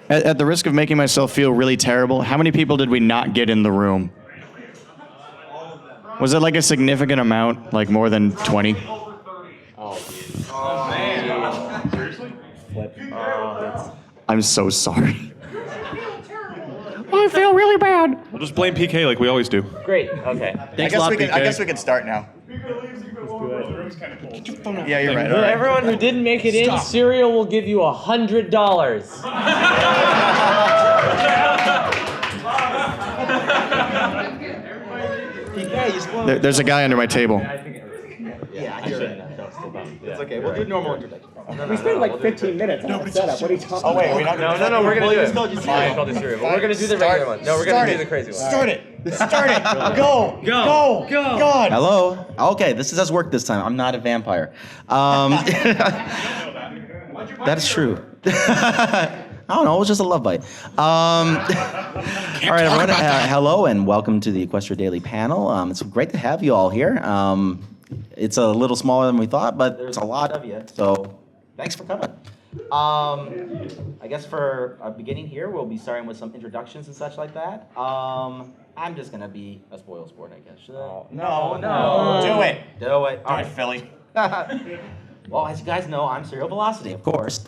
At the risk of making myself feel really terrible, how many people did we not get in the room? Was it like a significant amount, like more than 20? Oh, man. Seriously? I'm so sorry. I feel really bad. We'll just blame PK like we always do. Great. Okay. Thanks a lot, PK. I guess we can start now. Yeah, you're right. For everyone who didn't make it in, Cereal will give you $100. There's a guy under my table. It's okay. We'll do normal introduction. We spent like 15 minutes on the setup. What are you talking about? Oh, wait, we're not No, we're going to do it. It's called the Cereal. But we're going to do the regular one. No, we're going to do the crazy one. Start it. Go. God. Hello. Okay, this does work this time. I'm not a vampire. That is true. I don't know. It was just a love bite. All right, everyone. Hello and welcome to the Equestria Daily panel. It's great to have you all here. It's a little smaller than we thought, but there's a lot of you, so thanks for coming. I guess for a beginning here, we'll be starting with some introductions and such like that. I'm just gonna be a spoil sport, I guess. No. Do it. All right, right. Philly. Well, as you guys know, I'm Serial Velocity, of course.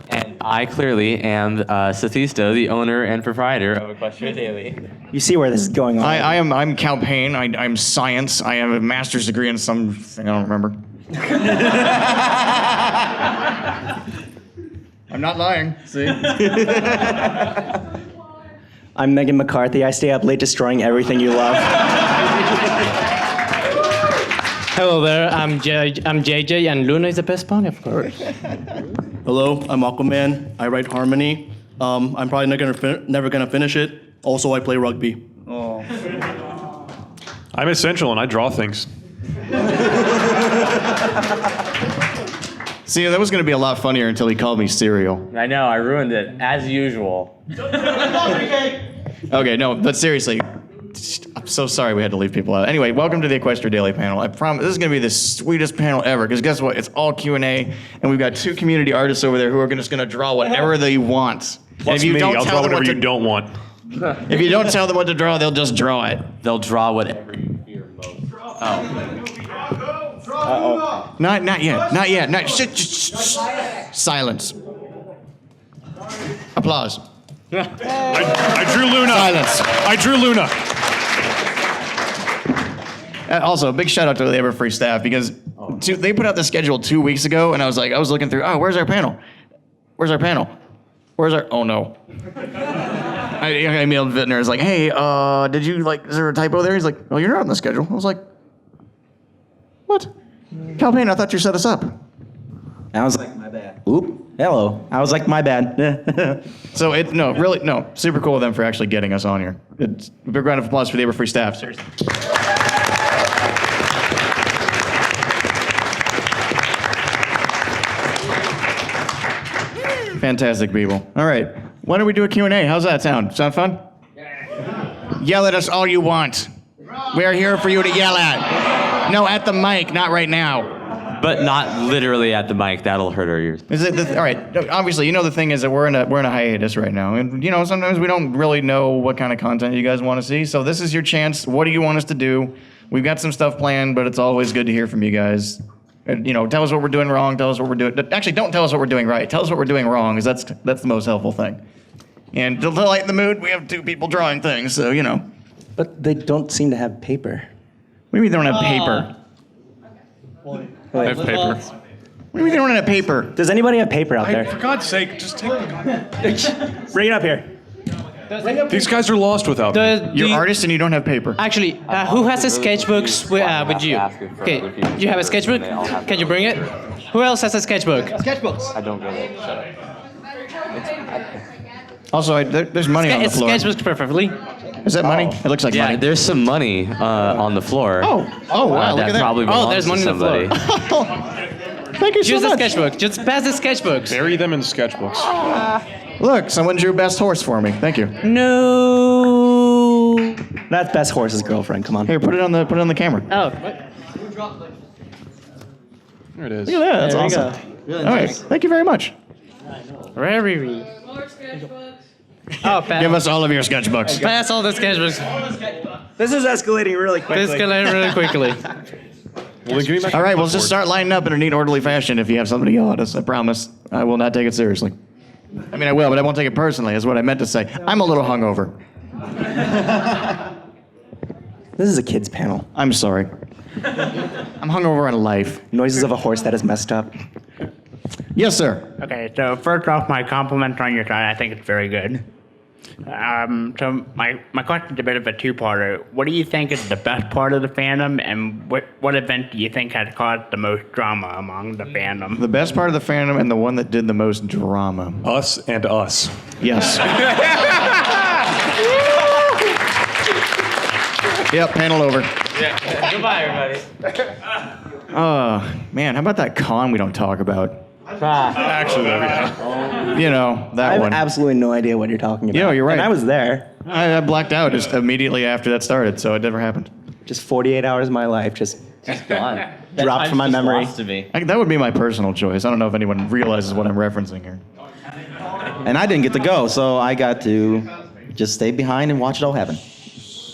And I clearly am Sathisto, the owner and proprietor of Equestria Daily. You see where this is going on. I'm Cal Payne. I'm science. I have a master's degree in something I don't remember. I'm not lying. See? I'm Megan McCarthy. I stay up late destroying everything you love. Hello there, I'm JJ, and Luna is the best pony, of course. Hello, I'm Aquaman. I write Harmony. I'm probably never gonna finish it. Also, I play rugby. Oh. I'm Essential and I draw things. See, that was going to be a lot funnier until he called me cereal. I know, I ruined it, as usual. Okay, no, but seriously, I'm so sorry we had to leave people out. Anyway, welcome to the Equestria Daily panel. I promise this is going to be the sweetest panel ever, because guess what? It's all Q&A, and we've got two community artists over there who are just going to draw whatever they want. Plus me, I'll draw whatever you don't want. If you don't tell them what to draw, they'll just draw it. They'll draw whatever you fear most. Oh. Not yet. Shh. Silence. Applause. I drew Luna. Silence. I drew Luna. Also, a big shout out to the Everfree staff, because they put out the schedule 2 weeks ago, and I was looking through, where's our panel? Oh no. I emailed Vittner, I was like, hey, is there a typo there? He's like, oh, you're not on the schedule. I was like, what? Cal Payne, I thought you set us up. I was like, my bad. Oop. Hello. I was like, my bad. So super cool of them for actually getting us on here. It's a big round of applause for the Everfree staff. Seriously. Fantastic people. All right. Why don't we do a Q&A? How's that sound? Sound fun? Yeah. Yell at us all you want. We are here for you to yell at. No, at the mic, not right now. But not literally at the mic. That'll hurt our ears. All right. Obviously, the thing is that we're in a hiatus right now, and sometimes we don't really know what kind of content you guys want to see. So this is your chance. What do you want us to do? We've got some stuff planned, but it's always good to hear from you guys. And, tell us what we're doing wrong. Tell us what we're doing. Actually, don't tell us what we're doing right. Tell us what we're doing wrong, because that's the most helpful thing. And to lighten the mood, we have two people drawing things. So But they don't seem to have paper. What do you mean they don't have paper? I have paper. What do you mean they don't have paper? Does anybody have paper out there? For God's sake, just take the... Bring it up here. These guys are lost without me. You're artist and you don't have paper. Actually, who has the sketchbooks with you? Okay, you have a sketchbook? Can you bring it? Who else has a sketchbook? Sketchbooks. I don't get it. Shut up. Also, there's money on the floor. It's sketchbooks perfectly. Is that money? It looks like money. Yeah, there's some money on the floor. Oh, wow, look at that. Probably belongs there's money to on the somebody. floor. Thank you so Use the much. sketchbook. Just pass the sketchbooks. Bury them in sketchbooks. Look, someone drew best horse for me. Thank you. No. That's Best Horse's girlfriend. Come on. Here, put it on the camera. Oh. There it is. Look at that. That's There we awesome. All right. Thank you very much. Very. Oh, pass. Give us all of your sketchbooks. Pass all the sketchbooks. This is escalating really quickly. This escalated really quickly. Well, then give me my All right, we'll clipboard. just start lining up in a neat, orderly fashion if you have something to yell at us. I promise. I will not take it seriously. I mean, I will, but I won't take it personally, is what I meant to say. I'm a little hungover. This is a kids panel. I'm sorry. I'm hungover on life. Noises of a horse that is messed up. Yes, sir. Okay, so first off, my compliment on your time. I think it's very good. So my question is a bit of a two-parter. What do you think is the best part of the fandom, and what event do you think has caused the most drama among the fandom? The best part of the fandom and the one that did the most drama. Us and us. Yes. Yep, panel over. Yeah. Goodbye, everybody. Oh, man, how about that con we don't talk about? Actually, yeah. You know, I that have one. absolutely no idea what you're talking about. Yeah, you're right. And I was there. I blacked out just immediately after that started, so it never happened. Just 48 hours of my life just Gone. dropped from my memory. To me. That would be my personal choice. I don't know if anyone realizes what I'm referencing here. And I didn't get to go, so I got to just stay behind and watch it all happen.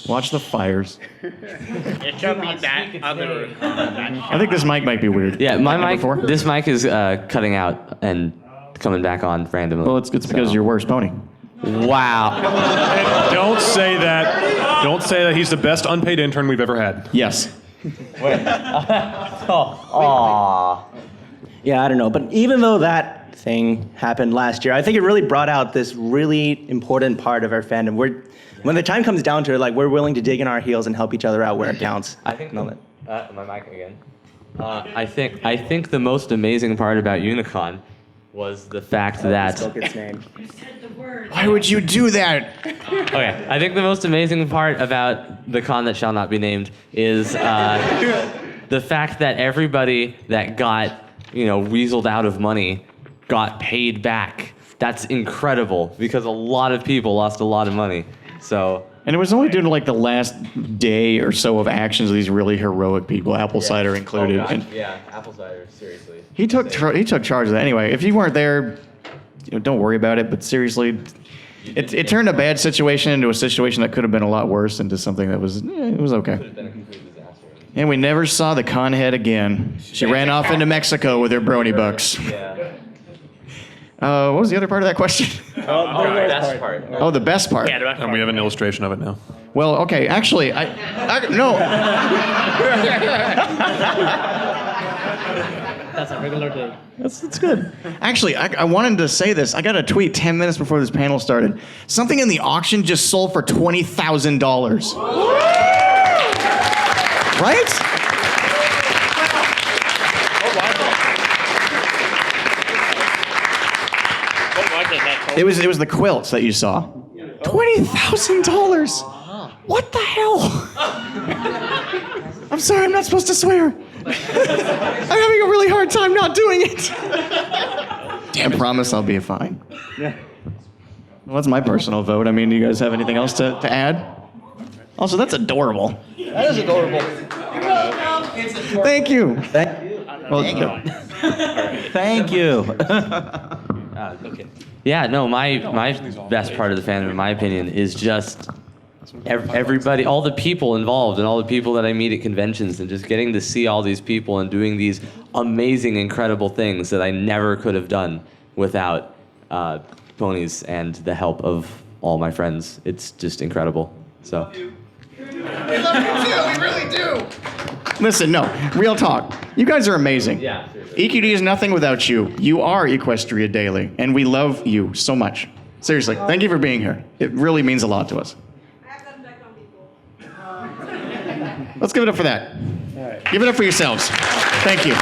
Watch the fires. It showed me that other. I think this mic might be weird. Yeah, my Number mic. 4? This mic is cutting out and coming back on randomly. Well, it's because you're worse, Pony. Wow. Don't say that. Don't say that he's the best unpaid intern we've ever had. Yes. Aw. Yeah, I don't know. But even though that thing happened last year, I think it really brought out this really important part of our fandom. When the time comes down to it, like, we're willing to dig in our heels and help each other out where it counts. I think No, my mic again. I think the most amazing part about Unicon was the fact that. Spoke its name. Why would you do that? Okay, I think the most amazing part about the con that shall not be named is the fact that everybody that got, weaseled out of money got paid back. That's incredible because a lot of people lost a lot of money. So. And it was only due to like the last day or so of actions of these really heroic people, Apple Cider included. And Yeah, apple cider, seriously. he took charge of that. Anyway, if you weren't there, don't worry about it. But seriously, it turned a bad situation into a situation that could have been a lot worse into something that was it was okay. Been a complete disaster. And we never saw the con head again. She ran off into Mexico with her brony bucks. Yeah. What was the other part of that question? Oh, the best part. Oh, the best part. Yeah, the best And we have an illustration of it now. Well, okay, actually, no. That's a regular day. That's good. Actually, I wanted to say this. I got a tweet 10 minutes before this panel started. Something in the auction just sold for $20,000. Right? It was the quilts that you saw. $20,000. What the hell? I'm sorry, I'm not supposed to swear. I'm having a really hard time not doing it. I promise I'll be fine. Well, that's my personal vote. I mean, do you guys have anything else to add? Also, that's adorable. That is adorable. Thank you. Thank you. Thank you. Okay. Yeah, no, my best part of the fandom, in my opinion, is just everybody, all the people involved and all the people that I meet at conventions and just getting to see all these people and doing these amazing, incredible things that I never could have done without ponies and the help of all my friends. It's just incredible. So. We love you too, we really do. Listen, no, real talk. You guys are amazing. Yeah. EQD is nothing without you. You are Equestria Daily, and we love you so much. Seriously, thank you for being here. It really means a lot to us. Let's give it up for that. Give it up for yourselves. Thank you.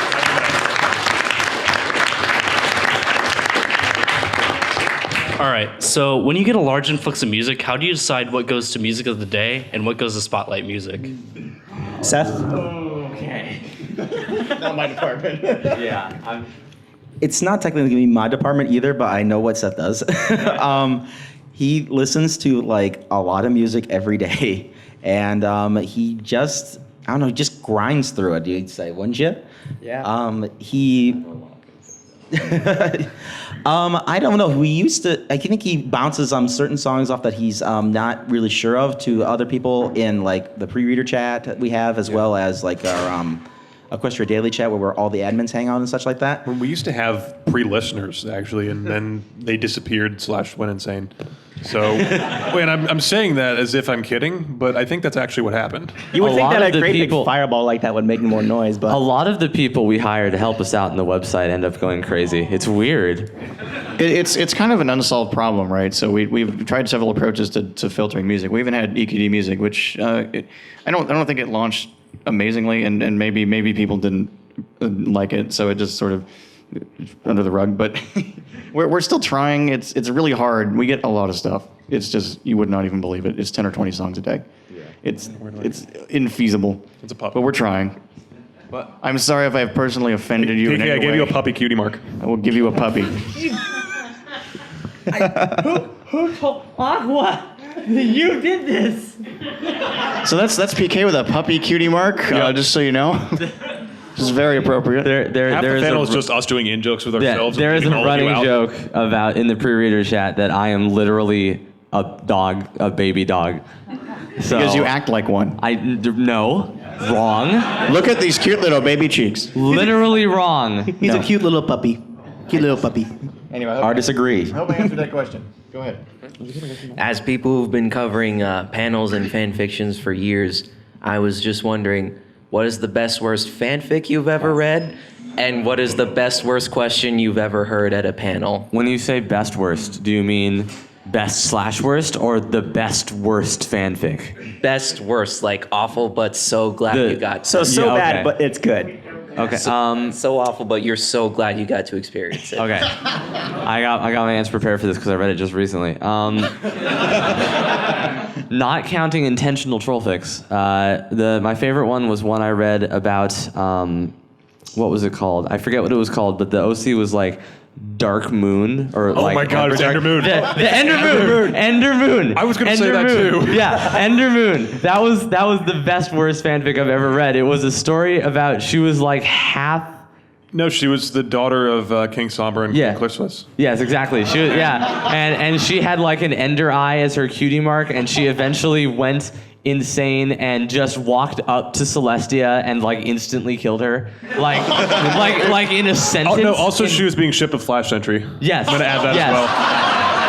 All right, so when you get a large influx of music, how do you decide what goes to music of the day and what goes to spotlight music? Seth? Not my department. Yeah. It's not technically gonna be my department either, but I know what Seth does. He listens to like a lot of music every day, and he just grinds through it. You'd say, wouldn't you? Yeah. I don't know. I think he bounces certain songs off that he's not really sure of to other people in like the pre-reader chat that we have, as well as like our Equestria Daily chat where all the admins hang out and such like that. We used to have pre-listeners actually, and then they disappeared / went insane. So, and I'm saying that as if I'm kidding, but I think that's actually what happened. You would A think lot that of a the great people- big fireball like that would make more noise, but A lot of the people we hire to help us out in the website end up going crazy. It's weird. It's kind of an unsolved problem, right? So we've tried several approaches to filtering music. We even had EQD music, which I don't think it launched amazingly, and maybe people didn't like it, so it just sort of under the rug. But we're still trying. It's really hard. We get a lot of stuff. It's just you would not even believe it. It's 10 or 20 songs a day. Yeah. It's infeasible. It's a puppy. But we're trying. What? I'm sorry if I've personally offended you in PK, any I gave way. you a puppy cutie mark. I will give you a puppy. Who told what? You did this. So that's PK with a puppy cutie mark. Just so you know. Which is very appropriate. Half There the is panel a is just us doing in-jokes with Yeah, ourselves. there and is a getting all of you running out. joke about in the pre-reader chat that I am literally a baby dog. So Because you act like one. No, wrong. Look at these cute little baby cheeks. Literally wrong. he's a cute little puppy. Cute little puppy. Anyway, I disagree. I hope I answered that question. Go ahead. As people who've been covering panels and fan fictions for years, I was just wondering, what is the best worst fanfic you've ever read? And what is the best worst question you've ever heard at a panel? When you say best worst, do you mean best / worst or the best worst fanfic? Best worst, like awful, but so glad The- you got So Yeah, bad, okay. but it's good. Okay. so awful, but you're so glad you got to experience it. Okay. I got my answer prepared for this because I read it just recently. Not counting intentional trollfics. My favorite one was one I read about what was it called? I forget what it was called, but the OC was like Dark Moon or Oh like my God, it's Ender Moon. the Ender Moon. Ender Moon. I was gonna say Ender that Moon. too. Yeah, Ender Moon. That was the best worst fanfic I've ever read. It was a story about she was like half. No, she was the daughter of King Sombra and Yeah. King Cliffless. Yes, exactly. She was, and she had like an ender eye as her cutie mark, and she eventually went insane and just walked up to Celestia and like instantly killed her, like in a Oh sentence. no! Also, And- she was being shipped with Flash Sentry. Yes. I'm gonna add that Yes. as well.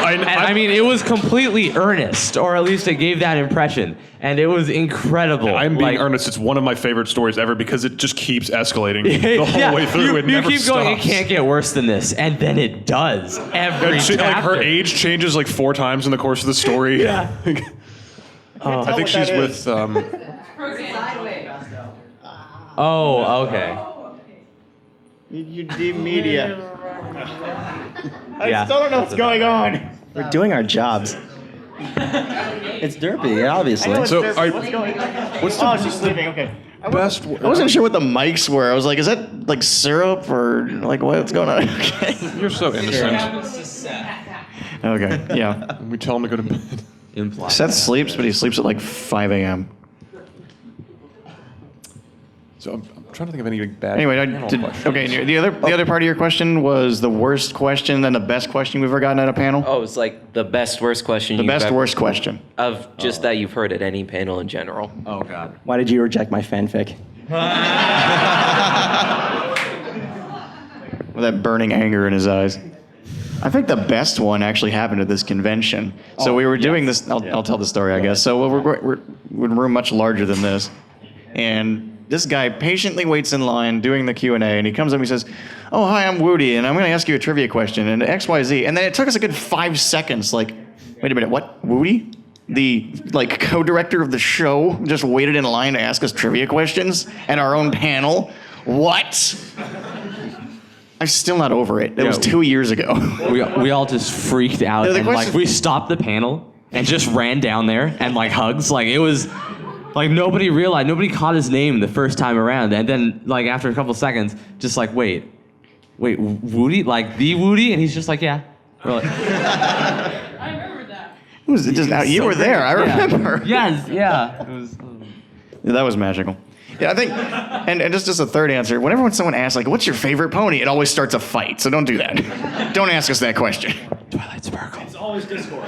And I mean, it was completely earnest, or at least it gave that impression, and it was incredible. I'm being Like- earnest. It's one of my favorite stories ever because it just keeps escalating the whole Yeah, way through. You, it you never keep stops. going. It can't get worse than this, and then it does every And she, like her chapter. age changes like 4 times in the course of the story. Yeah. I think she's with. Oh, okay. You deep media. Yeah. I still don't know what's going on. We're doing our jobs. It's derpy, obviously. So, What's going on? what's the Oh, she's sleeping. Okay. best? I wasn't sure what the mics were. I was like, is that like syrup or like what's going on? Okay. You're so innocent. Okay. Yeah. We tell him to go to bed. Seth sleeps, but he sleeps at like 5 a.m. So I'm trying to think of any bad. Anyway, panel questions. okay. and the other part of your question was the worst question, then the best question we've ever gotten at a panel. Oh, it's like the best worst question The you've best ever, worst question. of just that you've heard at any panel in general. Oh God. Why did you reject my fanfic? With that burning anger in his eyes. I think the best one actually happened at this convention. So we were doing this. I'll tell the story, I guess. So we're in a room much larger than this, and this guy patiently waits in line doing the Q&A, and he comes up and he says, "Oh, hi, I'm Woody, and I'm going to ask you a trivia question, and XYZ." And then it took us a good 5 seconds. Like, wait a minute, what? Woody? The like co-director of the show just waited in line to ask us trivia questions and our own panel. What? I'm still not over it. It was 2 years ago. We all just freaked out Yeah, the and question- like we stopped the panel and just ran down there and like hugs. Like it was like nobody realized, nobody caught his name the first time around, and then like after a couple seconds, just like wait, Woody, like the Woody, and he's just like yeah. We're like, It was just you were there. I remember. yes, yeah. It was. That was magical. Yeah, I think, and just a third answer. Whenever when someone asks, like, what's your favorite pony? It always starts a fight, so don't do that. Don't ask us that question. Twilight Sparkle. It's always Discord.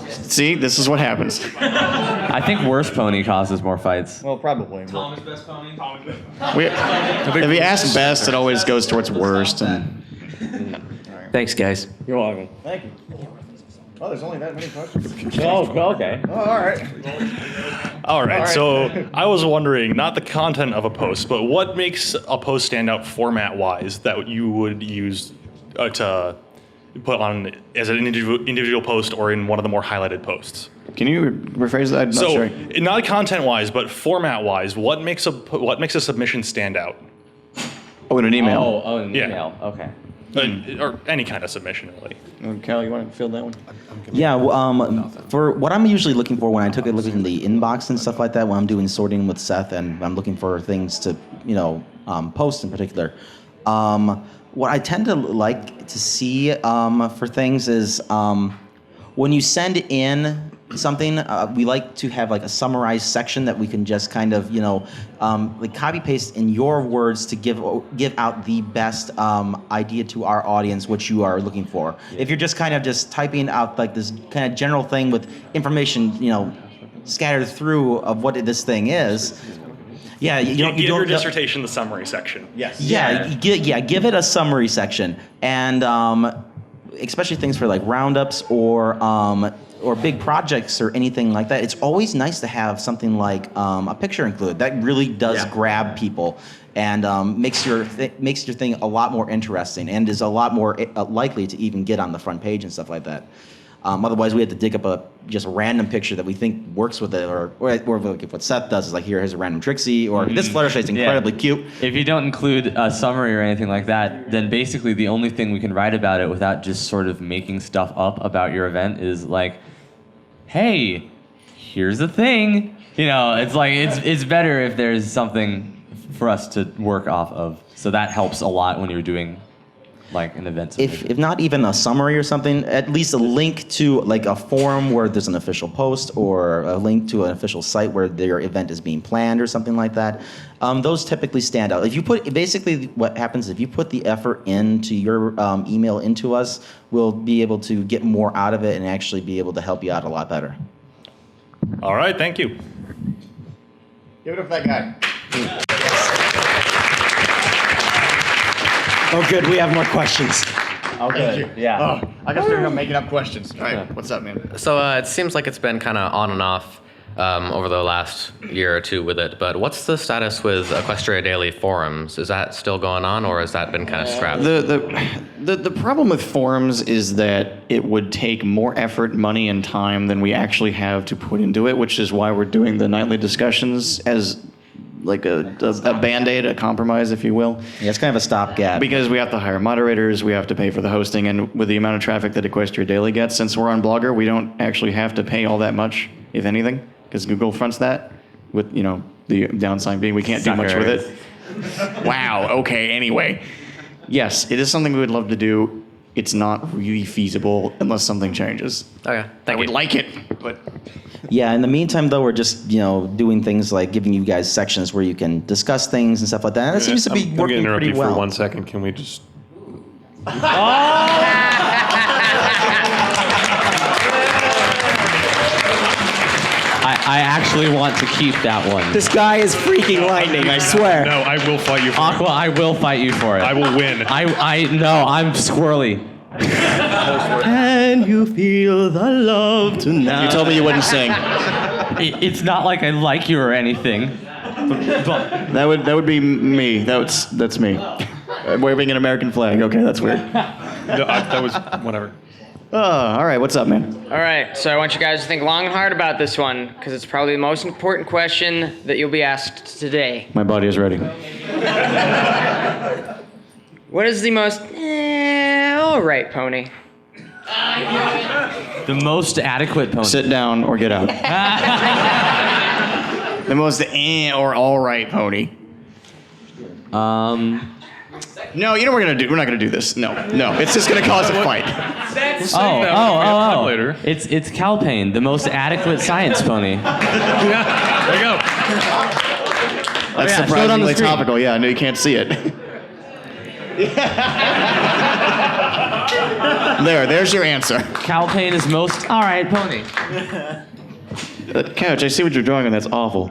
See, this is what happens. I think worst pony causes more fights. Well, probably. Thomas best pony. If you ask best, it always goes towards worst. And Thanks, guys. you're welcome. Thank you. Oh, there's only that many questions. Oh, okay. Oh, all right. All right, so I was wondering, not the content of a post, but what makes a post stand out format-wise that you would use to put on as an individual post or in one of the more highlighted posts? Can you rephrase that? I'm not sure. Not content-wise, but format-wise, what makes a submission stand out? Oh, in an email. Oh, an Yeah. email. Okay. Or any kind of submission, really. Cal, you want to field that one? Yeah, for what I'm usually looking for when I took a look in the inbox and stuff like that, when I'm doing sorting with Seth and I'm looking for things to, post in particular, what I tend to like to see for things is when you send in something, we like to have like a summarized section that we can just kind of, like copy paste in your words to give out the best idea to our audience, what you are looking for. If you're just kind of just typing out like this kind of general thing with information, scattered through of what this thing is. Yeah, you don't give your dissertation the summary section. Yes. Give it a summary section, and especially things for like roundups or big projects or anything like that. It's always nice to have something like a picture included. That really does grab people and makes your thing a lot more interesting and is a lot more likely to even get on the front page and stuff like that. Otherwise, we have to dig up a just random picture that we think works with it, or what Seth does is like, here's a random Trixie, or this Fluttershy is incredibly cute. If you don't include a summary or anything like that, then basically the only thing we can write about it without just sort of making stuff up about your event is like, hey, here's the thing. It's like it's better if there's something for us to work off of. So that helps a lot when you're doing like an event submission. If not even a summary or something, at least a link to like a forum where there's an official post or a link to an official site where their event is being planned or something like that. Those typically stand out. If you basically what happens if you put the effort into your email into us, we'll be able to get more out of it and actually be able to help you out a lot better. All right, thank you. Give it up for that guy. Oh, good. We have more questions. Oh, good. Yeah. Oh, I guess they're making up questions. All right, what's up, man? So it seems like it's been kind of on and off over the last year or two with it, but what's the status with Equestria Daily forums? Is that still going on, or has that been kind of scrapped? The problem with forums is that it would take more effort, money, and time than we actually have to put into it, which is why we're doing the nightly discussions as like a Band-Aid, a compromise, if you will. Yeah, it's kind of a stopgap. Because we have to hire moderators, we have to pay for the hosting, and with the amount of traffic that Equestria Daily gets, since we're on Blogger, we don't actually have to pay all that much, if anything, because Google fronts that, with, the downside being we can't do much with it. Wow, okay, anyway. Yes, it is something we would love to do. It's not really feasible unless something changes. Okay, I would like it, but... Yeah, in the meantime, though, we're just, doing things like giving you guys sections where you can discuss things and stuff like that. And it seems to be working pretty well. For 1 second. Can we just... I actually want to keep that one. This guy is freaking lightning, I swear. No, I will fight you for Aqua, I will fight you for it. I will win. No, I'm squirrely. Can you feel the love tonight? You told me you wouldn't sing. It's not like I like you or anything. But That would be me. That's me. Waving an American flag. Okay, that's weird. That was whatever. All right, what's up, man? All right, so I want you guys to think long and hard about this one, because it's probably the most important question that you'll be asked today. My body is ready. What is the most all right pony? the most adequate pony. Sit down or get out. The most or all right pony. No, you know what we're gonna do? We're not gonna do this. No. It's just gonna cause a fight. Oh. It's Calpain, the most adequate science pony. Yeah, there you go. That's show it on the surprisingly screen. topical. Yeah, I know you can't see it. There's your answer. Cow pain is most. All right, Pony. Couch, I see what you're drawing on. That's awful.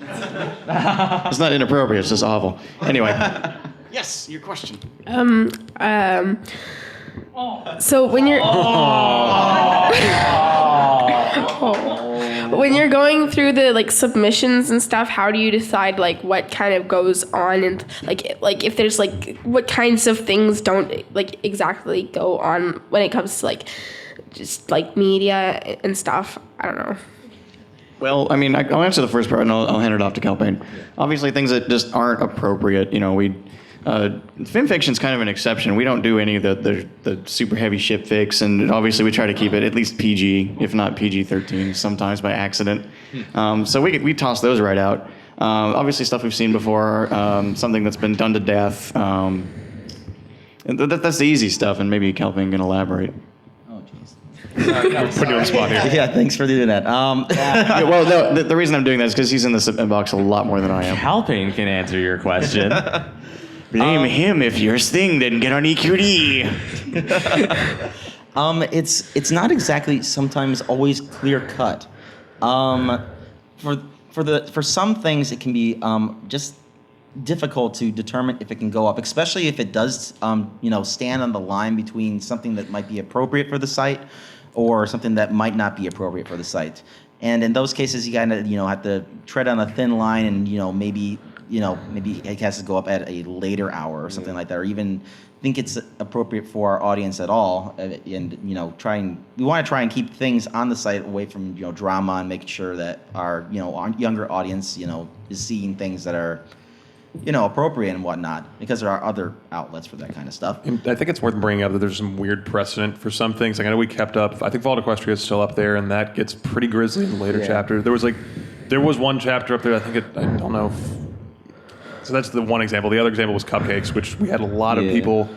It's not inappropriate. It's just awful. Anyway. Yes, your question. So when you're when you're going through the like submissions and stuff, how do you decide like what kind of goes on and like if there's like what kinds of things don't like exactly go on when it comes to like just like media and stuff? I don't know. Well, I mean, I'll answer the first part, and I'll hand it off to Calpain. Obviously, things that just aren't appropriate. You know, fan fiction's kind of an exception. We don't do any of the super heavy ship fics, and obviously we try to keep it at least PG, if not PG-13, sometimes by accident. So we toss those right out. Obviously, stuff we've seen before, something that's been done to death. And that's the easy stuff, and maybe Calpain can elaborate. Put you on the spot here. Yeah, thanks for doing that. Yeah, well, no, the reason I'm doing that is because he's in this inbox a lot more than I am. Calpain can answer your question. Blame him if your thing didn't get on EQD. It's not exactly sometimes always clear cut. For some things, it can be just difficult to determine if it can go up, especially if it does stand on the line between something that might be appropriate for the site or something that might not be appropriate for the site. And in those cases, you kind of have to tread on a thin line, and maybe it has to go up at a later hour or something like that, or even think it's appropriate for our audience at all. And we want to try and keep things on the site away from drama, and making sure that our younger audience is seeing things that are appropriate and whatnot, because there are other outlets for that kind of stuff. And I think it's worth bringing up that there's some weird precedent for some things. Like I know we kept up. I think Vault Equestria is still up there, and that gets pretty grisly in the later chapters. There was one chapter up there. I don't know. So that's the one example. The other example was cupcakes, which we had a lot of people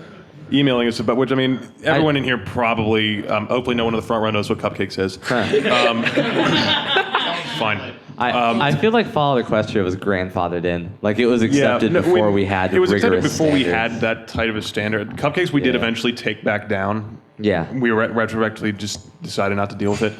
emailing us about. Which I mean, everyone in here probably, hopefully, no one in the front row knows what cupcakes is. Fine. I feel like Fallout Equestria was grandfathered in. Like it was accepted before we had it was accepted rigorous before we standards. had that tight of a standard. Cupcakes we did eventually take back down. Yeah. We retroactively just decided not to deal with it.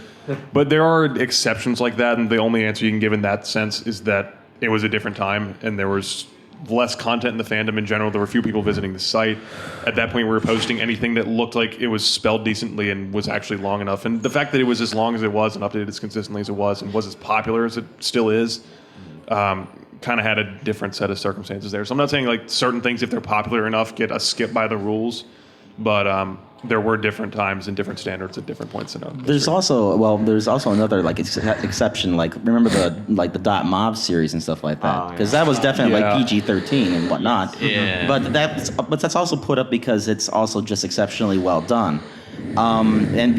But there are exceptions like that, and the only answer you can give in that sense is that it was a different time, and there was less content in the fandom in general. There were few people visiting the site. At that point, we were posting anything that looked like it was spelled decently and was actually long enough. And the fact that it was as long as it was and updated as consistently as it was and was as popular as it still is, kind of had a different set of circumstances there. So I'm not saying like certain things, if they're popular enough, get a skip by the rules, but there were different times and different standards at different points in it. There's also another like exception, like remember the Dot Mob series and stuff like that, because that was definitely like PG-13 and whatnot. Yeah. But that's also put up because it's also just exceptionally well done, and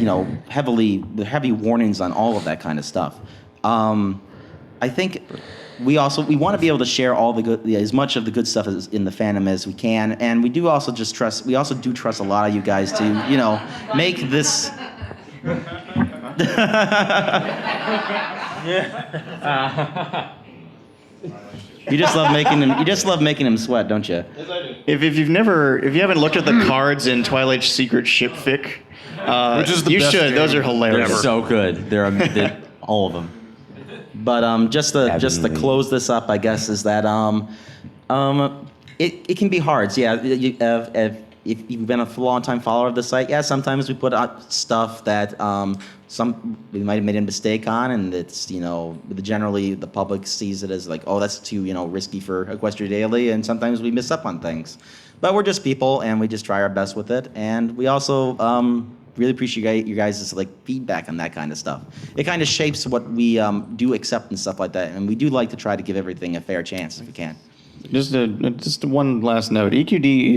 heavy warnings on all of that kind of stuff. I think we want to be able to share as much of the good stuff in the fandom as we can, and we do also trust a lot of you guys to make this. You just love making him sweat, don't you? Yes, I do. If you haven't looked at the cards in Twilight's Secret Ship Fic, which is the you best should. game Those are hilarious. They're so good. They're all of them. But just to close this up, I guess, is that it can be hard. So, yeah, if you've been a long-time follower of the site, yeah, sometimes we put out stuff that we might have made a mistake on, and it's generally the public sees it as like, oh, that's too risky for Equestria Daily, and sometimes we miss up on things. But we're just people, and we just try our best with it, and we also really appreciate you guys' feedback on that kind of stuff. It kind of shapes what we do accept and stuff like that, and we do like to try to give everything a fair chance if we can. Just one last note. EQD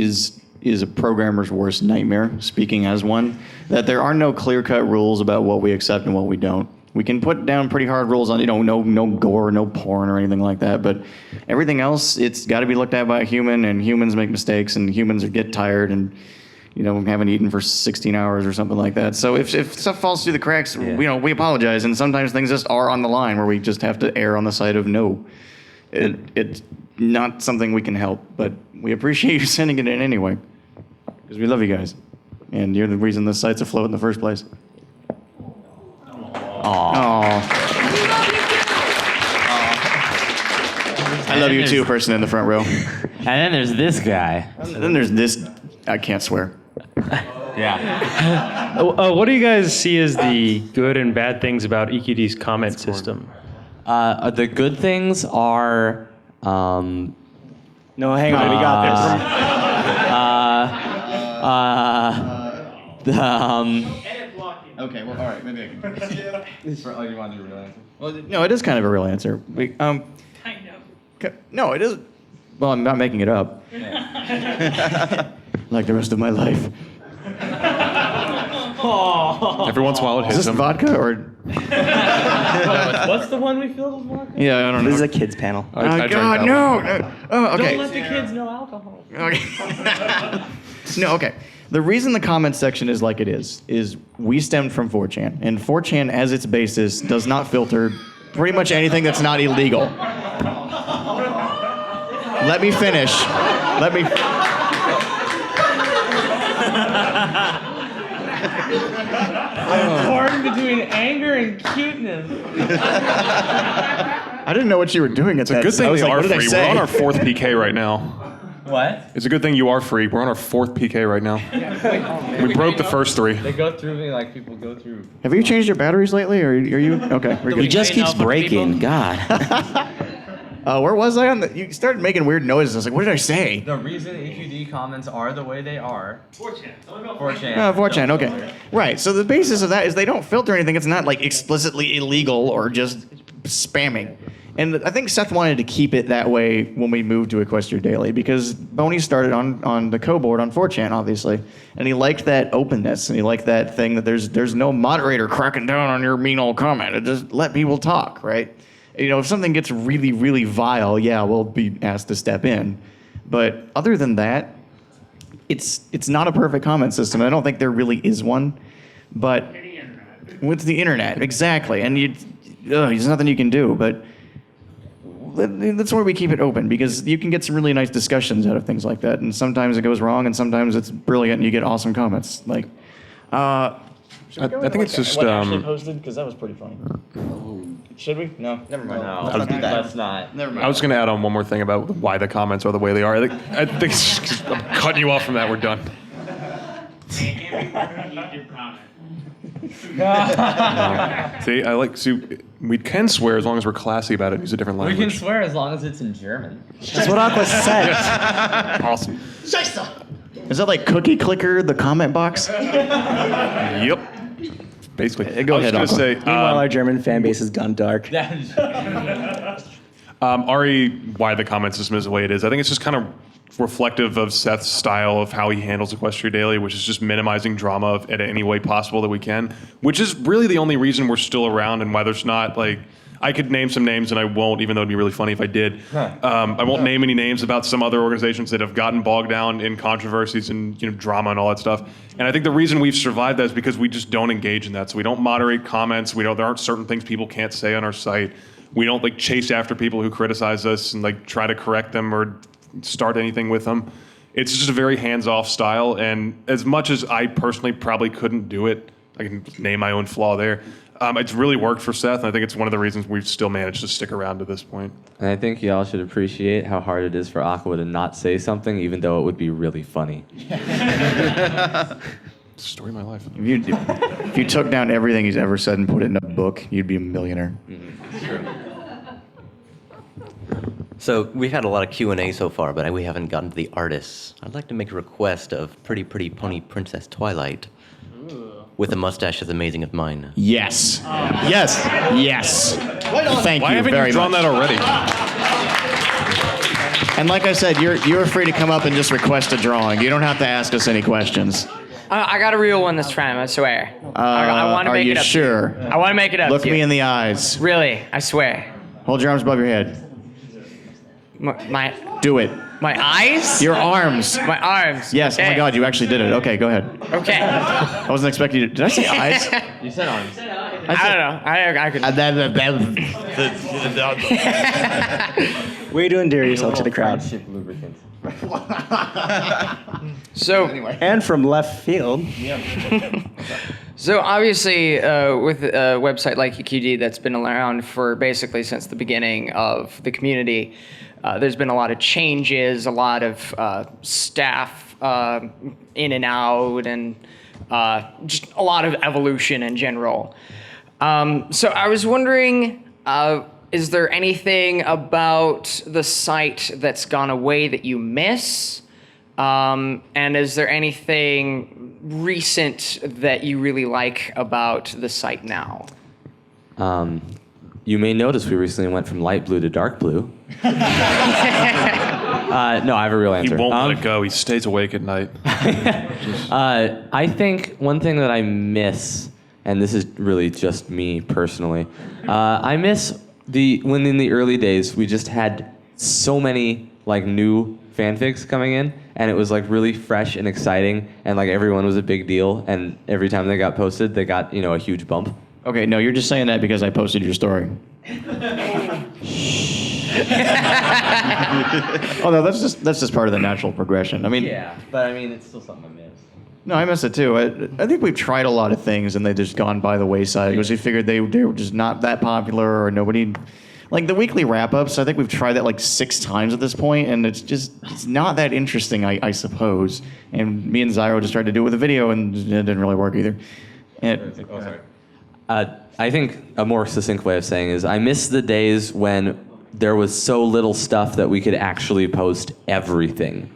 is a programmer's worst nightmare, speaking as one, that there are no clear-cut rules about what we accept and what we don't. We can put down pretty hard rules on, no gore, no porn or anything like that, but everything else, it's got to be looked at by a human, and humans make mistakes, and humans get tired, and haven't eaten for 16 hours or something like that. So if stuff falls through the cracks, we apologize, and sometimes things just are on the line where we just have to err on the side of no. not something we can help, but we appreciate you sending it in anyway. Because we love you guys. And you're the reason the site's afloat in the first place. Aww. I love you too, person in the front row. And then there's this guy. And then there's this, I can't swear. Yeah. What do you guys see as the good and bad things about EQD's comment system? The good things are. No, hang on, we got this. Okay, well, all right, maybe I can. Oh, you want to do a real answer? Well, no, it is kind of a real answer. Kind of. No, it is. Well, I'm not making it up. Like the rest of my life. Every once in a while it hits Is this him. vodka or? What's the one we filled with vodka? Yeah, I don't know. This is a kids panel. Oh God, no! Oh, okay. Don't let the kids know alcohol. Okay. No, okay. The reason the comment section is like it is we stemmed from 4chan, and 4chan as its basis does not filter pretty much anything that's not illegal. Let me finish. I'm torn between anger and cuteness. I didn't know what you were doing at It's a good thing we are free. What did I We're say? on our 4th PK right now. What? It's a good thing you are free. We're on our 4th PK right now. We broke the first 3. They go through me like people go through. Have you changed your batteries lately, or are you okay? We're He good. just keeps breaking. God. Where was I on the? You started making weird noises. I was like, what did I say? The reason EQD comments are the way they are. 4chan. 4chan, okay. Right, so the basis of that is they don't filter anything. It's not like explicitly illegal or just spamming. And I think Seth wanted to keep it that way when we moved to Equestria Daily because Boney started on the co-board on 4chan, obviously. And he liked that openness and he liked that thing that there's no moderator cracking down on your mean old comment. It just let people talk, right? You know, if something gets really, really vile, yeah, we'll be asked to step in. But other than that, it's not a perfect comment system. I don't think there really is one. But with the internet, exactly. And there's nothing you can do. But that's where we keep it open because you can get some really nice discussions out of things like that. And sometimes it goes wrong, and sometimes it's brilliant, and you get awesome comments. Like, I think it's just. What actually posted because that was pretty funny. Should we? No, never mind. No, let's not. Never mind. I was going to add on one more thing about why the comments are the way they are. I think it's just, I'm cutting you off from that. We're done. See, we can swear as long as we're classy about it. Use a different We language. can swear as long as it's in German. That's what Aqua said. Awesome. Is that like Cookie Clicker, the comment box? Yep. Basically. Go ahead, I was Aqua. going to say. Meanwhile, our German fan base has gone dark. Ari, why the comment system is the way it is. I think it's just kind of reflective of Seth's style of how he handles Equestria Daily, which is just minimizing drama in any way possible that we can, which is really the only reason we're still around and why there's not like. I could name some names and I won't, even though it'd be really funny if I did. I won't name any names about some other organizations that have gotten bogged down in controversies and drama and all that stuff. And I think the reason we've survived that is because we just don't engage in that. So we don't moderate comments. There aren't certain things people can't say on our site. We don't like chase after people who criticize us and like try to correct them or start anything with them. It's just a very hands-off style. And as much as I personally probably couldn't do it, I can name my own flaw there. It's really worked for Seth, and I think it's one of the reasons we've still managed to stick around to this point. And I think y'all should appreciate how hard it is for Aqua to not say something, even though it would be really funny. Story of my life. If you took down everything he's ever said and put it in a book, you'd be a millionaire. So we've had a lot of Q&A so far, but we haven't gotten to the artists. I'd like to make a request of Pretty Pretty Pony Princess Twilight. With a mustache as amazing as mine. Yes. Yes. Yes. Thank Why you haven't very you drawn much. that already? And like I said, you're free to come up and just request a drawing. You don't have to ask us any questions. I got a real one this time, I swear. I want to Are make you it up. sure? To you. I want to make it up. Look to you. me in the eyes. Really, I swear. Hold your arms above your head. My Do it. my eyes? Your arms. My arms. Yes. Oh my Okay. God, you actually did it. Okay, go ahead. Okay. I wasn't expecting you to. Did I say eyes? You said arms. don't know. I could. What are you doing, dear yourself to the crowd? So And from left field. So obviously, with a website like EQD that's been around for basically since the beginning of the community, there's been a lot of changes, a lot of staff in and out, and just a lot of evolution in general. So I was wondering, is there anything about the site that's gone away that you miss? And is there anything recent that you really like about the site now? You may notice we recently went from light blue to dark blue. No, I have a real answer. He won't let it go. He stays awake at night. I think one thing that I miss, and this is really just me personally, I miss when in the early days we just had so many like new fanfics coming in, and it was like really fresh and exciting, and like everyone was a big deal, and every time they got posted, they got a huge bump. Okay, no, you're just saying that because I posted your story. Oh no, that's just part of the natural progression. I mean, Yeah, but I mean, it's still something I miss. no, I miss it too. I think we've tried a lot of things and they've just gone by the wayside because we figured they were just not that popular or nobody. Like the weekly wrap-ups, I think we've tried that like 6 times at this point, and it's not that interesting, I suppose. And me and Zyro just tried to do it with a video, and it didn't really work either. I think a more succinct way of saying is I miss the days when there was so little stuff that we could actually post everything.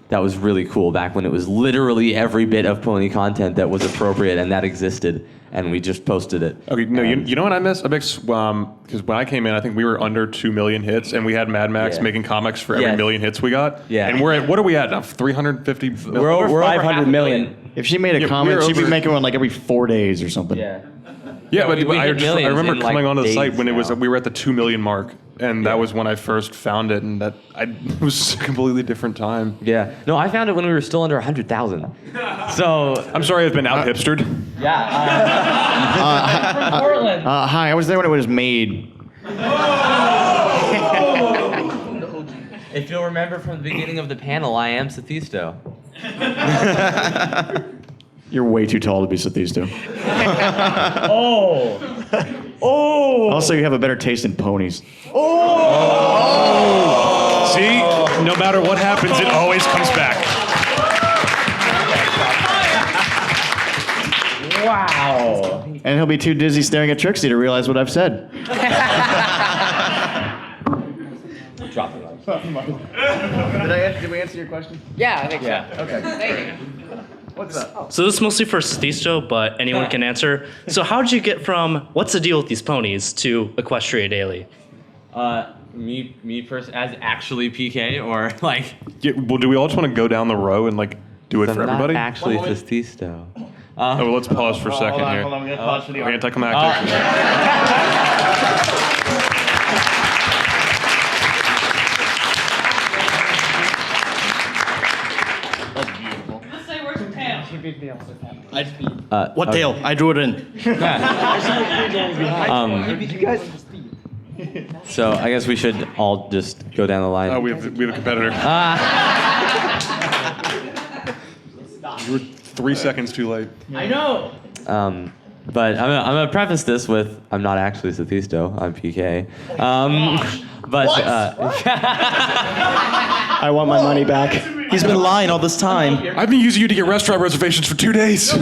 That was really cool back when it was literally every bit of pony content that was appropriate and that existed, and we just posted it. Okay, no, you know what I miss? I miss because when I came in, I think we were under 2 million hits, and we had Mad Max making comics for every million hits we got. Yeah. And what are we at now? 350. We're over 500 million. If she made a comic, she'd be making one like every 4 days or something. Yeah. Yeah, but we I hit millions remember in, like, coming onto the site days when now. we were at the 2 million mark, and that was when I first found it, and it was a completely different time. Yeah. No, I found it when we were still under 100,000. So I'm sorry I've been out hipstered. Yeah. From Portland. Hi, I was there when it was made. If you'll remember from the beginning of the panel, I am Sethisto. You're way too tall to be Sethisto. Oh. Also, you have a better taste in ponies. See, no matter what happens, it always comes back. Wow. And he'll be too dizzy staring at Trixie to realize what I've said. Drop it. Did we answer your question? Yeah, I think so. Okay. Thank you. What's up? So this is mostly for Sethisto, but anyone can answer. So how did you get from what's the deal with these ponies to Equestria Daily? Me first as actually PK or like. Yeah, well, do we all just want to go down the row and like do it for everybody? Not actually Sethisto. Well, let's pause for a second here. Hold on, we're gonna pause for the Anticlimactic. What tail? I drew it in. So I guess we should all just go down the line. Oh, we have a competitor. You were 3 seconds too late. I know. But I'm gonna preface this with I'm not actually Sethisto. I'm PK. But I want my money back. He's been lying all this time. I've been using you to get restaurant reservations for 2 days.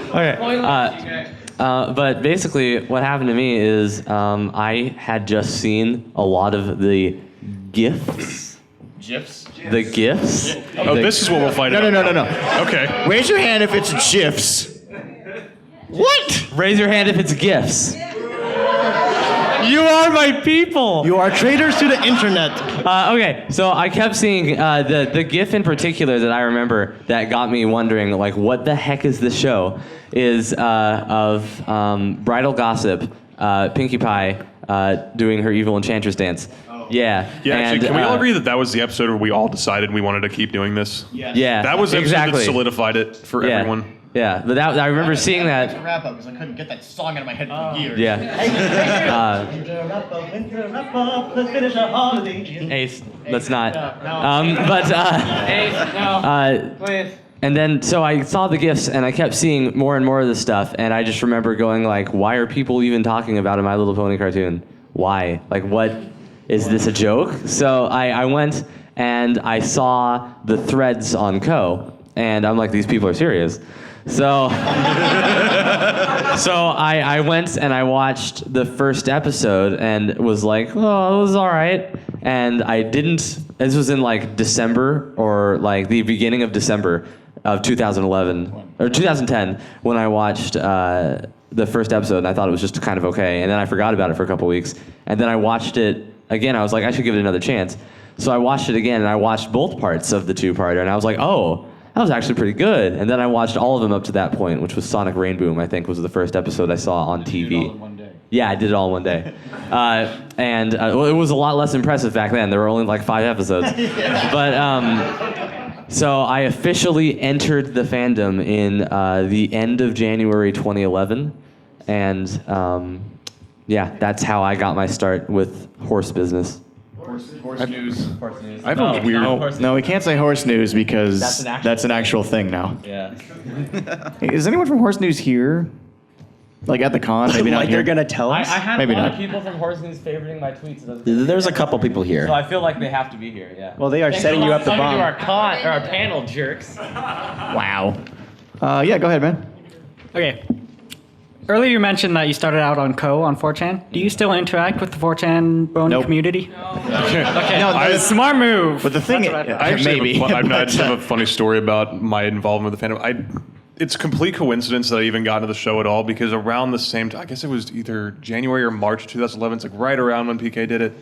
Okay. But basically, what happened to me is I had just seen a lot of the GIFs. GIFs? The GIFs. Oh, this is what we'll fight No. Okay. Raise your hand if it's GIFs. What? Raise your hand if it's GIFs. You are my people. You are traitors to the internet. Okay, so I kept seeing the GIF in particular that I remember that got me wondering, like, what the heck is this show? Is of Bridal Gossip, Pinkie Pie doing her evil enchantress dance. Yeah. Yeah, and, actually, can we all agree that was the episode where we all decided we wanted to keep doing this? Yeah. That was the episode exactly. that solidified it for everyone. Yeah, but I remember seeing that. Wrap up because I couldn't get that song out of my head for years. Yeah. Let's finish our holiday. Ace, let's not. Please. And then, so I saw the gifts, and I kept seeing more and more of this stuff, and I just remember going like, why are people even talking about a My Little Pony cartoon? Why? Like, what? Is this a joke? So I went and I saw the threads on Co, and I'm like, these people are serious. So, I went and I watched the first episode and was like, oh, it was all right. And I didn't, this was in like December or like the beginning of December of 2011 or 2010 when I watched the first episode, and I thought it was just kind of okay. And then I forgot about it for a couple weeks. And then I watched it again. I was like, I should give it another chance. So I watched it again, and I watched both parts of the two-parter, and I was like, oh, that was actually pretty good. And then I watched all of them up to that point, which was Sonic Rainboom, I think, was the first episode I saw on TV. You did it all in one day. Yeah, I did it all in one day. Well, it was a lot less impressive back then. There were only like 5 episodes. But so I officially entered the fandom in the end of January 2011. And yeah, that's how I got my start with horse business. Horse news. I have a weird. No, we can't say horse news because That's an actual thing now. Yeah. Hey, is anyone from Horse News here? Like at the con? Maybe not Like here. they're gonna tell I us? had Maybe a lot not. of people from Horse News favoriting my tweets. There's a couple people here. So I feel like they have to be here, yeah. Well, they are setting you up the Coming bomb. to our our panel, jerks. Wow. Yeah, go ahead, man. Okay. Earlier you mentioned that you started out on Co on 4chan. Do you still interact with the 4chan Brony Nope. community? Okay. No, Smart move. But the thing, That's what I thought. I actually maybe. have I but, just have a funny story about my involvement with the fandom. It's a complete coincidence that I even got into the show at all because around the same time, I guess it was either January or March of 2011. It's like right around when PK did it.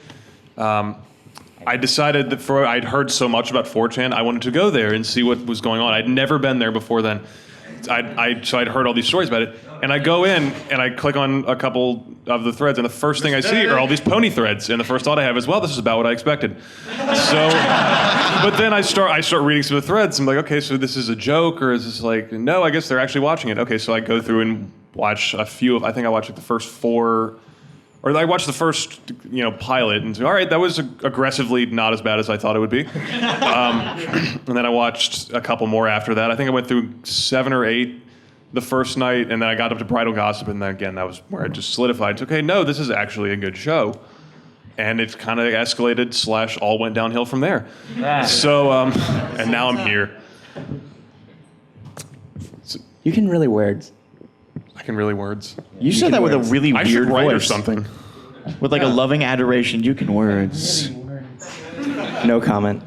I decided that I'd heard so much about 4chan, I wanted to go there and see what was going on. I'd never been there before then. So I'd heard all these stories about it. And I go in and I click on a couple of the threads, and the first thing I see are all these pony threads. And the first thought I have is, well, this is about what I expected. So, but then I start reading some of the threads. I'm like, okay, so this is a joke, or is this like, no, I guess they're actually watching it. Okay, so I go through and watch a few of, I think I watched like the first 4, or I watched the first, pilot, and say, all right, that was aggressively not as bad as I thought it would be. And then I watched a couple more after that. I think I went through 7 or 8 the first night, and then I got up to Bridal Gossip, and then again, that was where it just solidified. It's okay, no, this is actually a good show. And it kind of escalated / all went downhill from there. So, and now I'm here. You can really words. I can really words. You said that with a really I weird should write or voice. something. With like a loving adoration, you can words. No comment.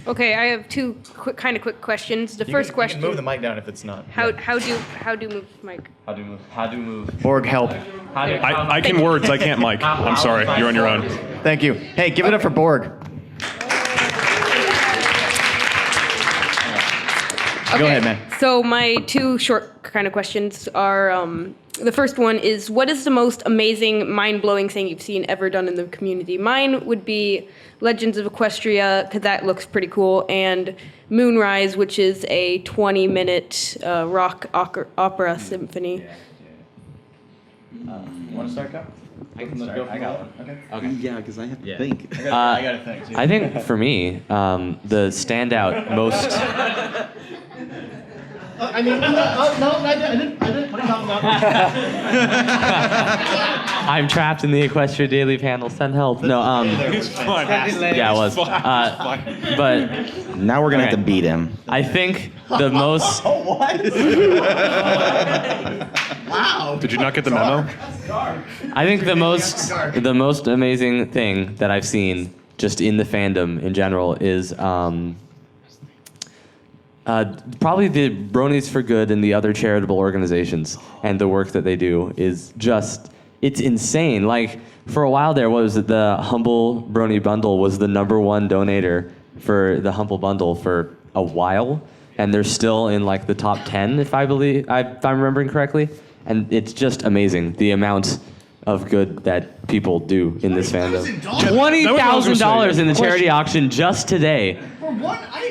Okay, I have 2 quick questions. The first question. You can move the mic down if it's not. How do move mic? How do move? Borg, help. I can words, I can't mic. I'm sorry, you're on your own. Thank you. Hey, give it up for Borg. Go ahead, man. So my 2 short kind of questions are, the first one is, what is the most amazing, mind-blowing thing you've seen ever done in the community? Mine would be Legends of Equestria, because that looks pretty cool, and Moonrise, which is a 20-minute rock opera symphony. You want to start, Kyle? I can start. I got one. Okay. Yeah, because I have to think. I got to think. I think for me, the standout most. I mean, no, I didn't. I'm trapped in the Equestria Daily panel. Send help. No, It's fine. yeah, it was. But Now we're gonna have to beat him. I think the most. Wow. Did you not get the memo? I think the most amazing thing that I've seen just in the fandom in general is probably the Bronies for Good and the other charitable organizations and the work that they do is just, it's insane. Like, for a while there, what was it, the Humble Brony Bundle was the #1 donator for the Humble Bundle for a while, and they're still in like the top 10, if I'm remembering correctly. And it's just amazing, the amount of good that people do in this fandom. $20,000 in the charity auction just today.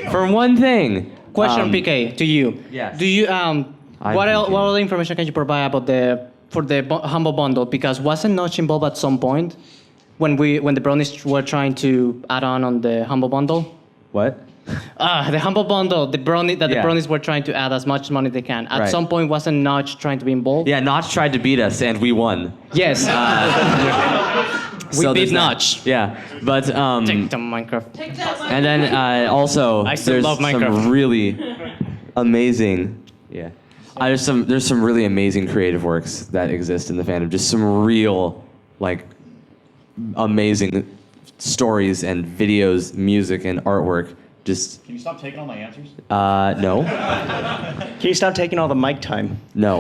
For one thing. Question, PK, to you. Yes. Do you what PK. what other information can you provide about the Humble Bundle? Because wasn't Notch involved at some point when the bronies were trying to add on the Humble Bundle? What? The Humble Bundle, the bronies were trying to add as much money they can. At Right. some point, wasn't Notch trying to be involved? Yeah, Notch tried to beat us, and we won. Yes. We beat there's that. Notch. Yeah, but Take the Minecraft. and then also I still there's love Minecraft. some really amazing. Yeah, there's some really amazing creative works that exist in the fandom. Just some real amazing stories and videos, music and artwork. Just Can you stop taking all my answers? no, Can you stop taking all the mic time? no.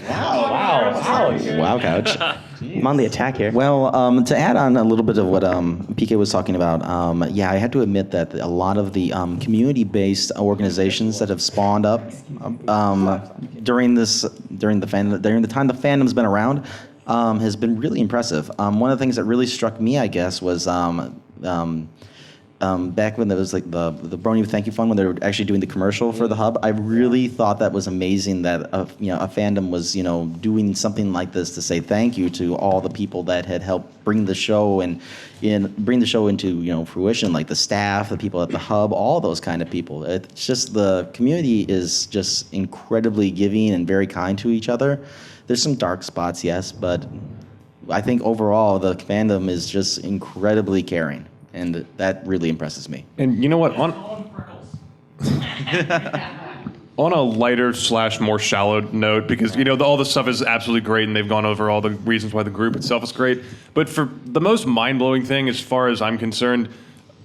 Wow, Couch. I'm on the attack here. Well, to add on a little bit of what PK was talking about, yeah, I have to admit that a lot of the community-based organizations that have spawned up during the time the fandom's been around has been really impressive. One of the things that really struck me, I guess, was back when there was like the Brony Thank You Fund, when they were actually doing the commercial for the hub. I really thought that was amazing that a fandom was doing something like this to say thank you to all the people that had helped bring the show into fruition, like the staff, the people at the hub, all those kind of people. It's just the community is just incredibly giving and very kind to each other. There's some dark spots, yes, but I think overall the fandom is just incredibly caring. And that really impresses me. And you know what? On a lighter / more shallow note, because all this stuff is absolutely great, and they've gone over all the reasons why the group itself is great. But for the most mind-blowing thing, as far as I'm concerned,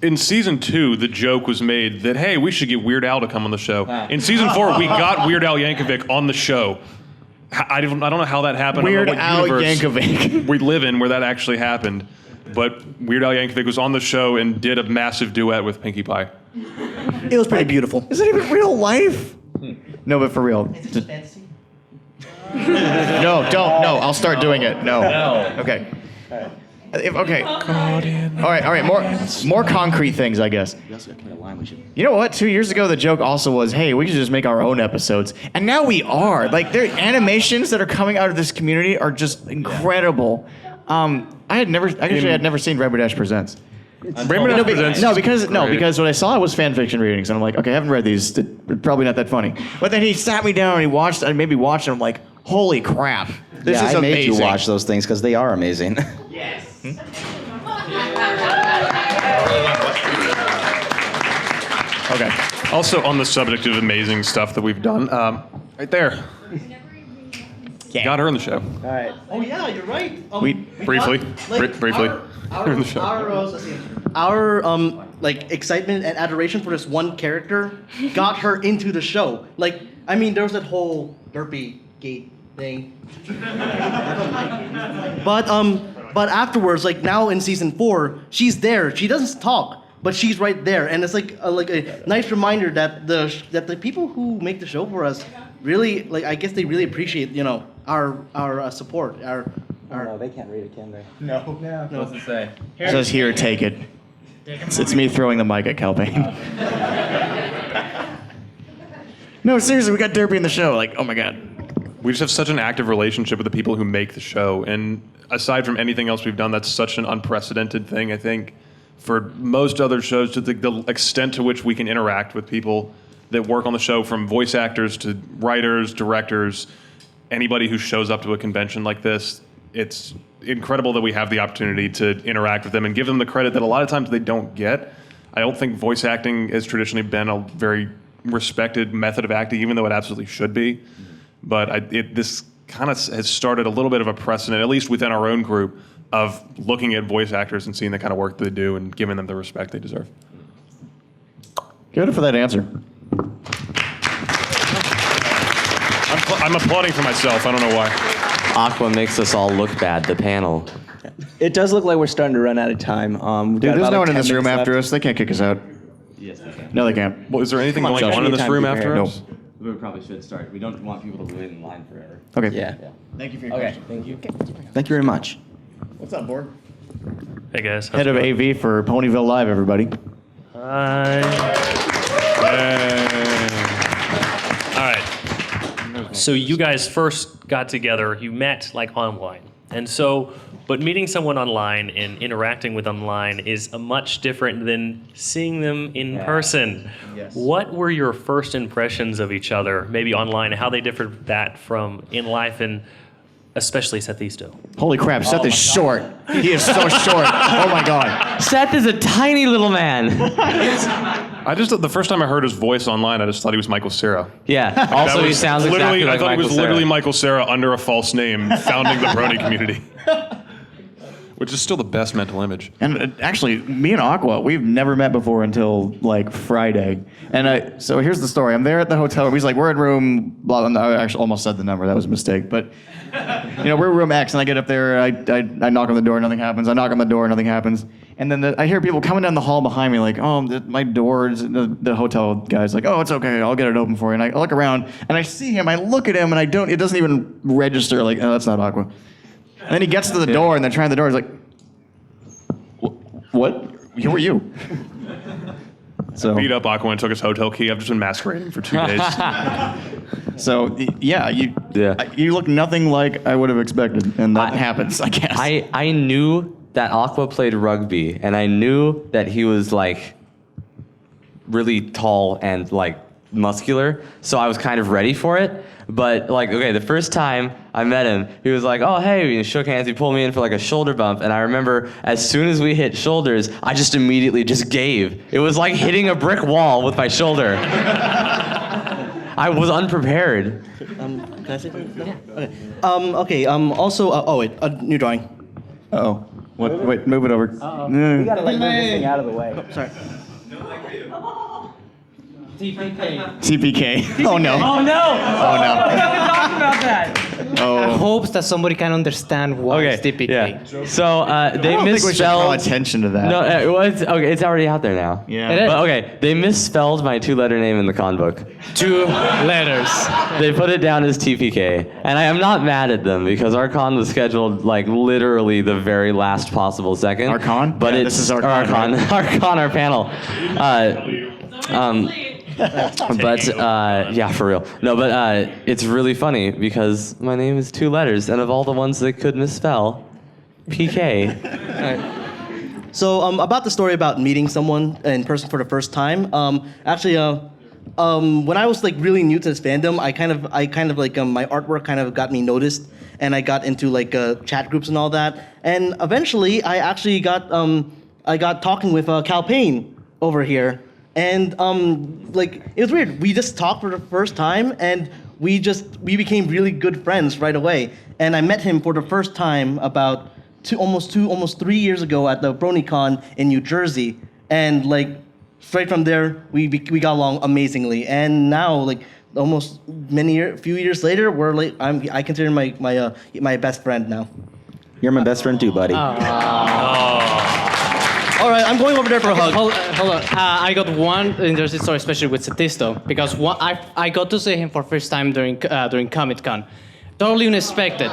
in season 2, the joke was made that hey, we should get Weird Al to come on the show. In season 4, we got Weird Al Yankovic on the show. I don't know how that happened. Weird I don't know Al what universe Yankovic. we live in where that actually happened. But Weird Al Yankovic was on the show and did a massive duet with Pinkie Pie. It was pretty beautiful. Is it even real life? No, but for real. No, don't. No, I'll start doing it. No. Okay. Okay. All right. More concrete things, I guess. You know what? 2 years ago, the joke also was, hey, we should just make our own episodes. And now we are. Like, their animations that are coming out of this community are just incredible. I had never seen Rainbow Dash Presents. Rainbow Dash Presents. Because what I saw was fan fiction readings, and I'm like, okay, I haven't read these. They're probably not that funny. But then he sat me down and he watched. I maybe watched, and I'm like, holy crap, this is I amazing. made you watch those things because they are amazing. Yes. Okay. Also, on the subject of amazing stuff that we've done, right there. Yeah. Got her in the show. All right. Oh yeah, you're right. Briefly. Briefly. Our, in the show. our excitement and adoration for this one character got her into the show. There was that whole derpy gate thing. But afterwards, now in season 4, she's there. She doesn't talk, but she's right there, and it's like a nice reminder that the people who make the show for us really I guess they really appreciate our support. No, they can't read it, can they? No. What's it say? It says here, take it. It's me throwing the mic at Calpain. No, seriously, we got Derpy in the show. Oh my god. We just have such an active relationship with the people who make the show, and aside from anything else we've done, that's such an unprecedented thing, I think, for most other shows, to the extent to which we can interact with people that work on the show, from voice actors to writers, directors, anybody who shows up to a convention like this. It's incredible that we have the opportunity to interact with them and give them the credit that a lot of times they don't get. I don't think voice acting has traditionally been a very respected method of acting, even though it absolutely should be. But this kind of has started a little bit of a precedent, at least within our own group, of looking at voice actors and seeing the kind of work they do and giving them the respect they deserve. Give it for that answer. I'm applauding for myself. I don't know why. Aqua makes us all look bad, the panel. It does look like we're starting to run out of time. Dude, there's no one in this room after us. They can't kick us out. Yes, they can. No, they can't. Well, is there anything going on in this room after us? No. We probably should start. We don't want people to wait in line forever. Okay. Yeah. Thank you for your question. Thank you. Thank you very much. What's up, Borg? Hey guys. Head of AV for Ponyville Live, everybody. Hi. Yay. So you guys first got together, you met like online. And so, but meeting someone online and interacting with online is a much different than seeing them in person. Yes. What were your first impressions of each other, maybe online, how they differed that from in life, and especially Sethisto? Holy crap, Seth is short. He is so short. Oh my god. Seth is a tiny little man. The first time I heard his voice online, I just thought he was Michael Cera. Yeah. Also, he sounds exactly like I thought Michael he was Cera. literally Michael Cera under a false name, founding the Brony community. Which is still the best mental image. And actually, me and Aqua, we've never met before until like Friday. And so here's the story. I'm there at the hotel room. He's like, we're in room blah, blah. I actually almost said the number. That was a mistake. But we're in room X, and I get up there. I knock on the door, nothing happens. I knock on the door, nothing happens. And then I hear people coming down the hall behind me, like, oh, my doors. The hotel guy's like, oh, it's okay. I'll get it open for you. And I look around, and I see him. I look at him, and it doesn't even register. Like, oh, that's not Aqua. And then he gets to the door, and they're trying the door. He's like, what? Who are you? So beat up Aqua and took his hotel key. I've just been masquerading for 2 days. So yeah, you look nothing like I would have expected, and that happens, I guess. I knew that Aqua played rugby, and I knew that he was like really tall and like muscular, so I was kind of ready for it. But like, okay, the first time I met him, he was like, oh, hey, he shook hands, he pulled me in for like a shoulder bump, and I remember as soon as we hit shoulders, I just immediately just gave. It was like hitting a brick wall with my shoulder. I was unprepared. Can I say something? No? Okay. Also, wait, a new drawing. Uh-oh. What? Wait, move it over. We gotta like move this thing out of the way. Oh, sorry. TPK. Oh no. Oh no! Oh no. We haven't talked about that. Oh. I hope that somebody can understand what is Okay, TPK. yeah. So they I don't think we should call misspelled. attention to that. No, it's already out there now. Yeah. It is. But okay, they misspelled my 2-letter name in the con book. 2 letters. They put it down as TPK, and I am not mad at them because our con was scheduled like literally the very last possible second. Our con? But Yeah, it's this is our con, our con, right? our panel. But yeah, for real. No, but it's really funny because my name is 2 letters, and of all the ones they could misspell, PK. So about the story about meeting someone in person for the first time. Actually, when I was like really new to this fandom, I kind of like my artwork kind of got me noticed, and I got into like chat groups and all that. And eventually, I actually got talking with Cal Payne over here. And like it was weird. We just talked for the first time, and we became really good friends right away. And I met him for the first time about almost 3 years ago at the BronyCon in New Jersey. And like straight from there, we got along amazingly. And now like almost few years later, we're like I consider my best friend now. You're my best friend too, buddy. All right, I'm going over there for a hug. Hold on. I got one interesting story, especially with Sethisto, because I got to see him for first time during Comic-Con. Totally unexpected.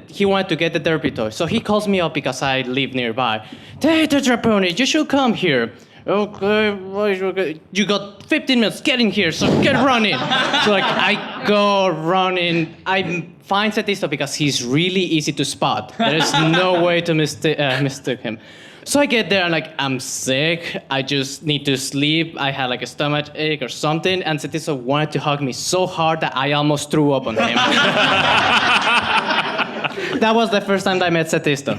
He wanted to get the therapy toy, so he calls me up because I live nearby. Hey, Tetrapony, you should come here. Okay, you got 15 minutes. Get in here, so get running. So like I go running. I find Sethisto because he's really easy to spot. There is no way to mistake him. So I get there and like I'm sick. I just need to sleep. I had like a stomach ache or something, and Sethisto wanted to hug me so hard that I almost threw up on him. That was the first time that I met Sethisto.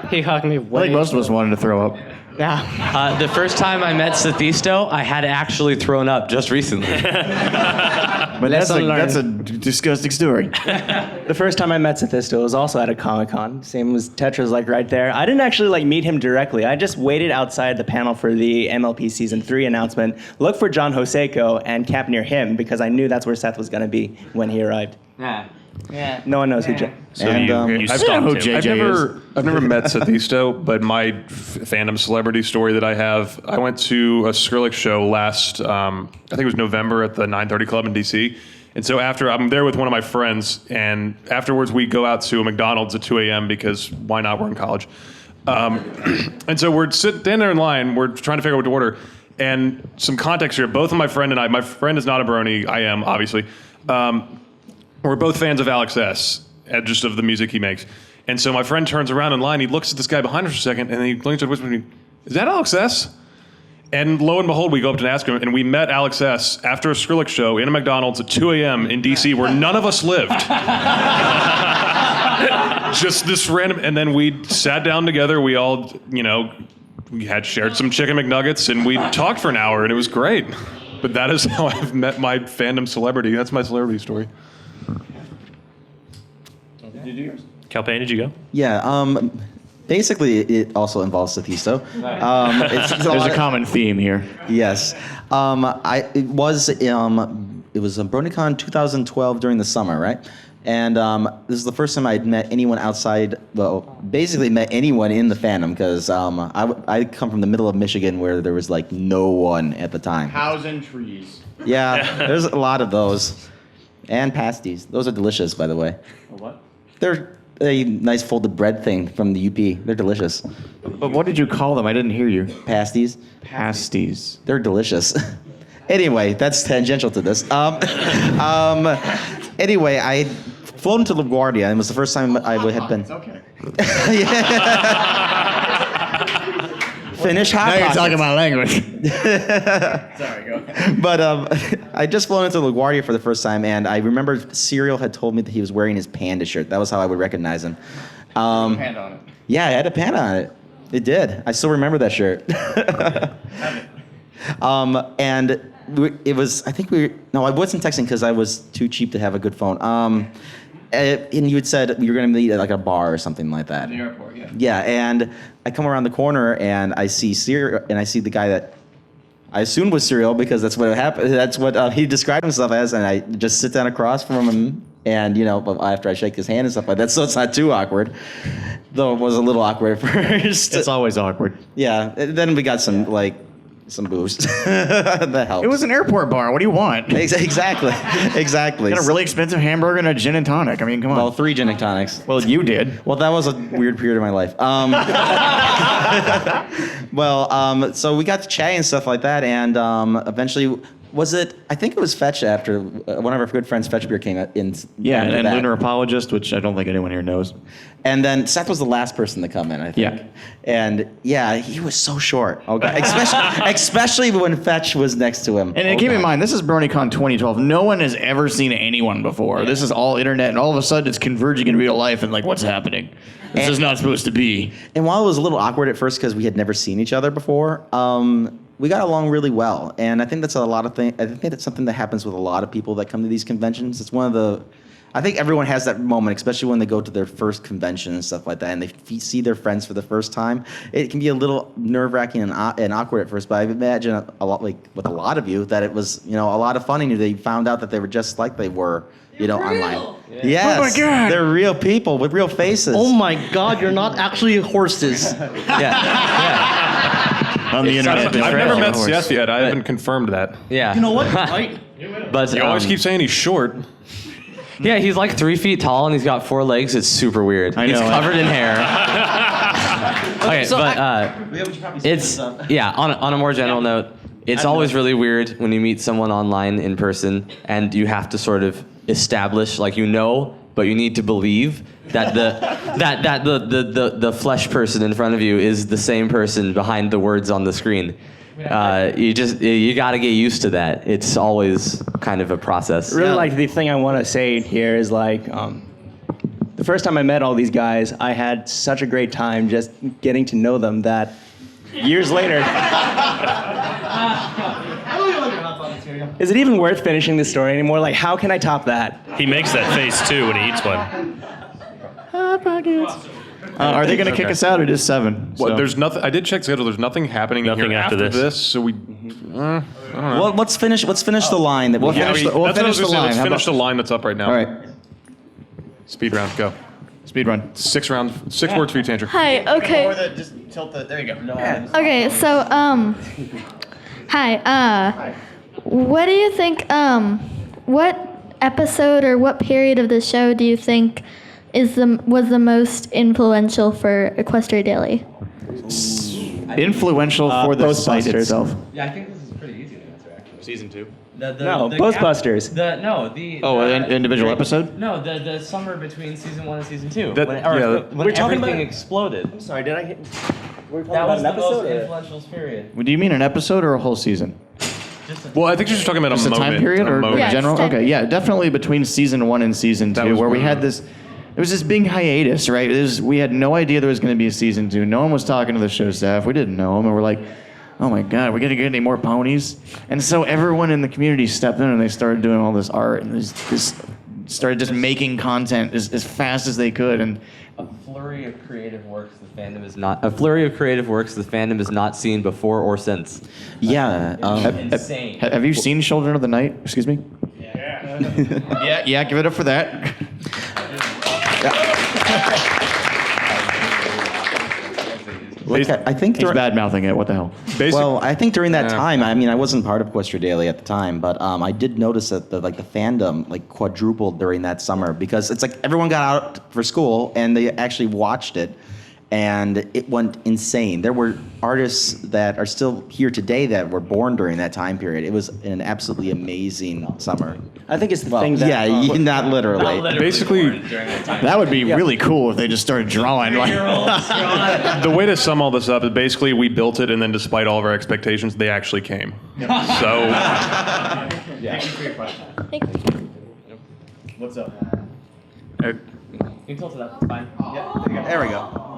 He hugged me. I think most of us wanted to throw up. Yeah. The first time I met Sethisto, I had actually thrown up just recently. But that's a disgusting story. The first time I met Sethisto was also at a Comic-Con. Same as Tetra's like right there. I didn't actually like meet him directly. I just waited outside the panel for the MLP Season 3 announcement, looked for John Joseco, and camped near him because I knew that's where Seth was going to be when he arrived. Yeah. No one knows who John. So And, you I don't know who JJ is. I've never met Sethisto, but my fandom celebrity story that I have, I went to a Skrillex show last, I think it was November at the 930 Club in DC. And so after, I'm there with one of my friends, and afterwards we go out to a McDonald's at 2 a.m. because why not, we're in college. And so we're standing there in line, we're trying to figure out what to order. And some context here, both of my friend and I, my friend is not a brony, I am, obviously. We're both fans of Alex S., and just of the music he makes. And so my friend turns around in line, he looks at this guy behind us for a second, and then he blinks and whispers to me, "Is that Alex S.?" And lo and behold, we go up and ask him, and we met Alex S. after a Skrillex show in a McDonald's at 2 a.m. in D.C. where none of us lived. Just this random, and then we sat down together, we all, we had shared some chicken McNuggets, and we talked for an hour, and it was great. But that is how I've met my fandom celebrity. That's my celebrity story. Calpain, did you go? Yeah. Basically, it also involves Satisto. There's a common theme here. Yes. It was BronyCon 2012 during the summer, right? And this is the first time I'd met anyone outside, well, basically met anyone in the fandom, because I come from the middle of Michigan where there was like no one at the time. Cows and trees. Yeah, there's a lot of those. And pasties. Those are delicious, by the way. A what? They're a nice folded bread thing from the UP. They're delicious. But what did you call them? I didn't hear you. Pasties. Pasties. They're delicious. Anyway, that's tangential to this. Anyway, I had flown to LaGuardia, and it was the first time I had been. It's okay. Finish hot Now you're pockets. talking my language. Sorry, go ahead. But I just flown into LaGuardia for the first time, and I remember Serial had told me that he was wearing his panda shirt. That was how I would recognize him. Panda on it. Yeah, it had a panda on it. It did. I still remember that shirt. And it was, I wasn't texting because I was too cheap to have a good phone. And you had said you were going to meet at like a bar or something like that. At the airport, yeah. Yeah, and I come around the corner and I see and I see the guy that I assumed was Serial because that's what happened. That's what he described himself as, and I just sit down across from him, and after I shake his hand and stuff like that, so it's not too awkward. Though it was a little awkward at first. It's always awkward. Yeah, and then we got some booze. That helped. It was an airport bar. What do you want? Exactly. Got a really expensive hamburger and a gin and tonic. I mean, come on. Well, 3 gin and tonics. Well, you did. Well, that was a weird period of my life. So we got to chatting and stuff like that, and eventually, I think it was Fetch after one of our good friends, Fetch Beer, came in. Yeah, and Lunar Apologist, which I don't think anyone here knows. And then Seth was the last person to come in, I think. Yeah. And yeah, he was so short. Oh God. Especially when Fetch was next to him. And keep in mind, this is BronyCon 2012. No one has ever seen anyone before. Yeah. This is all internet, and all of a sudden it's converging in real life, and what's happening? This is not supposed to be. And while it was a little awkward at first because we had never seen each other before, we got along really well. And I think that's I think that's something that happens with a lot of people that come to these conventions. It's one of the... I think everyone has that moment, especially when they go to their first convention and stuff like that, and they see their friends for the first time. It can be a little nerve-wracking and awkward at first, but I imagine a lot, with a lot of you, that it was, a lot of fun, and they found out that they were just like they were, online. Yeah. Yes, Oh my God. They're real people with real faces. Oh my God, you're not actually horses. On the internet. I've never met Seth yet. I haven't confirmed that. Yeah. You know what? Right? But You always keep saying he's short. Yeah, he's like 3 feet tall and he's got 4 legs. It's super weird. He's covered in hair. Okay, So but it's On a more general note, it's always really weird when you meet someone online in person and you have to sort of establish, but you need to believe that the flesh person in front of you is the same person behind the words on the screen. You got to get used to that. It's always kind of a process. Really, the thing I want to say here is the first time I met all these guys, I had such a great time just getting to know them that years later. Is it even worth finishing this story anymore? How can I top that? He makes that face too when he eats one. Are they going to kick us out? It is 7. Well, so. there's nothing. I did check schedule. There's nothing happening Nothing here after this. So we. I don't know. Well, let's finish the line. We'll finish the line. Let's How finish about- the line that's up right now. All right. Speed round, go. Speed run. 6 rounds. 6 words for you, Tantra. Hi, okay. Just tilt the. There you go. Okay, so, hi, what do you think, what episode or what period of the show do you think was the most influential for Equestria Daily? influential for the site Ghostbusters. itself? Yeah, I think this is pretty easy to answer, actually. Season 2. No, Ghostbusters. Individual episode? No, the summer between season 1 and season 2. That- when yeah, when we're talking everything about- exploded. I'm sorry, did I hit? We're talking That about was an the most episode. Or? influential period. Do you mean an episode or a whole season? Well, I think she's just talking about Just a a moment. time period a or moment. in general? Okay, yeah, definitely between season 1 and season 2, was where we one. had this. There was this big hiatus, right? We had no idea there was going to be a season 2. No one was talking to the show staff. We didn't know them, and we're like, oh my god, we're gonna get any more ponies? And so everyone in the community stepped in and they started doing all this art and started just making content as fast as they could. And A flurry of creative works the fandom is not seen before or since. Yeah. Insane. Have you seen Children of the Night? Excuse me? Yeah, give it up for that. I think He's bad mouthing it. What the hell? Well, I think during that time, I mean, I wasn't part of Equestria Daily at the time, but I did notice that the fandom quadrupled during that summer because it's like everyone got out for school and they actually watched it, and it went insane. There were artists that are still here today that were born during that time period. It was an absolutely amazing summer. I think it's the thing that. Yeah, not literally. Basically, that would be really cool if they just started drawing. The way to sum all this up is basically we built it, and then despite all of our expectations, they actually came. So. Thank you for your question. What's up? You can tilt it up. It's fine. There we go.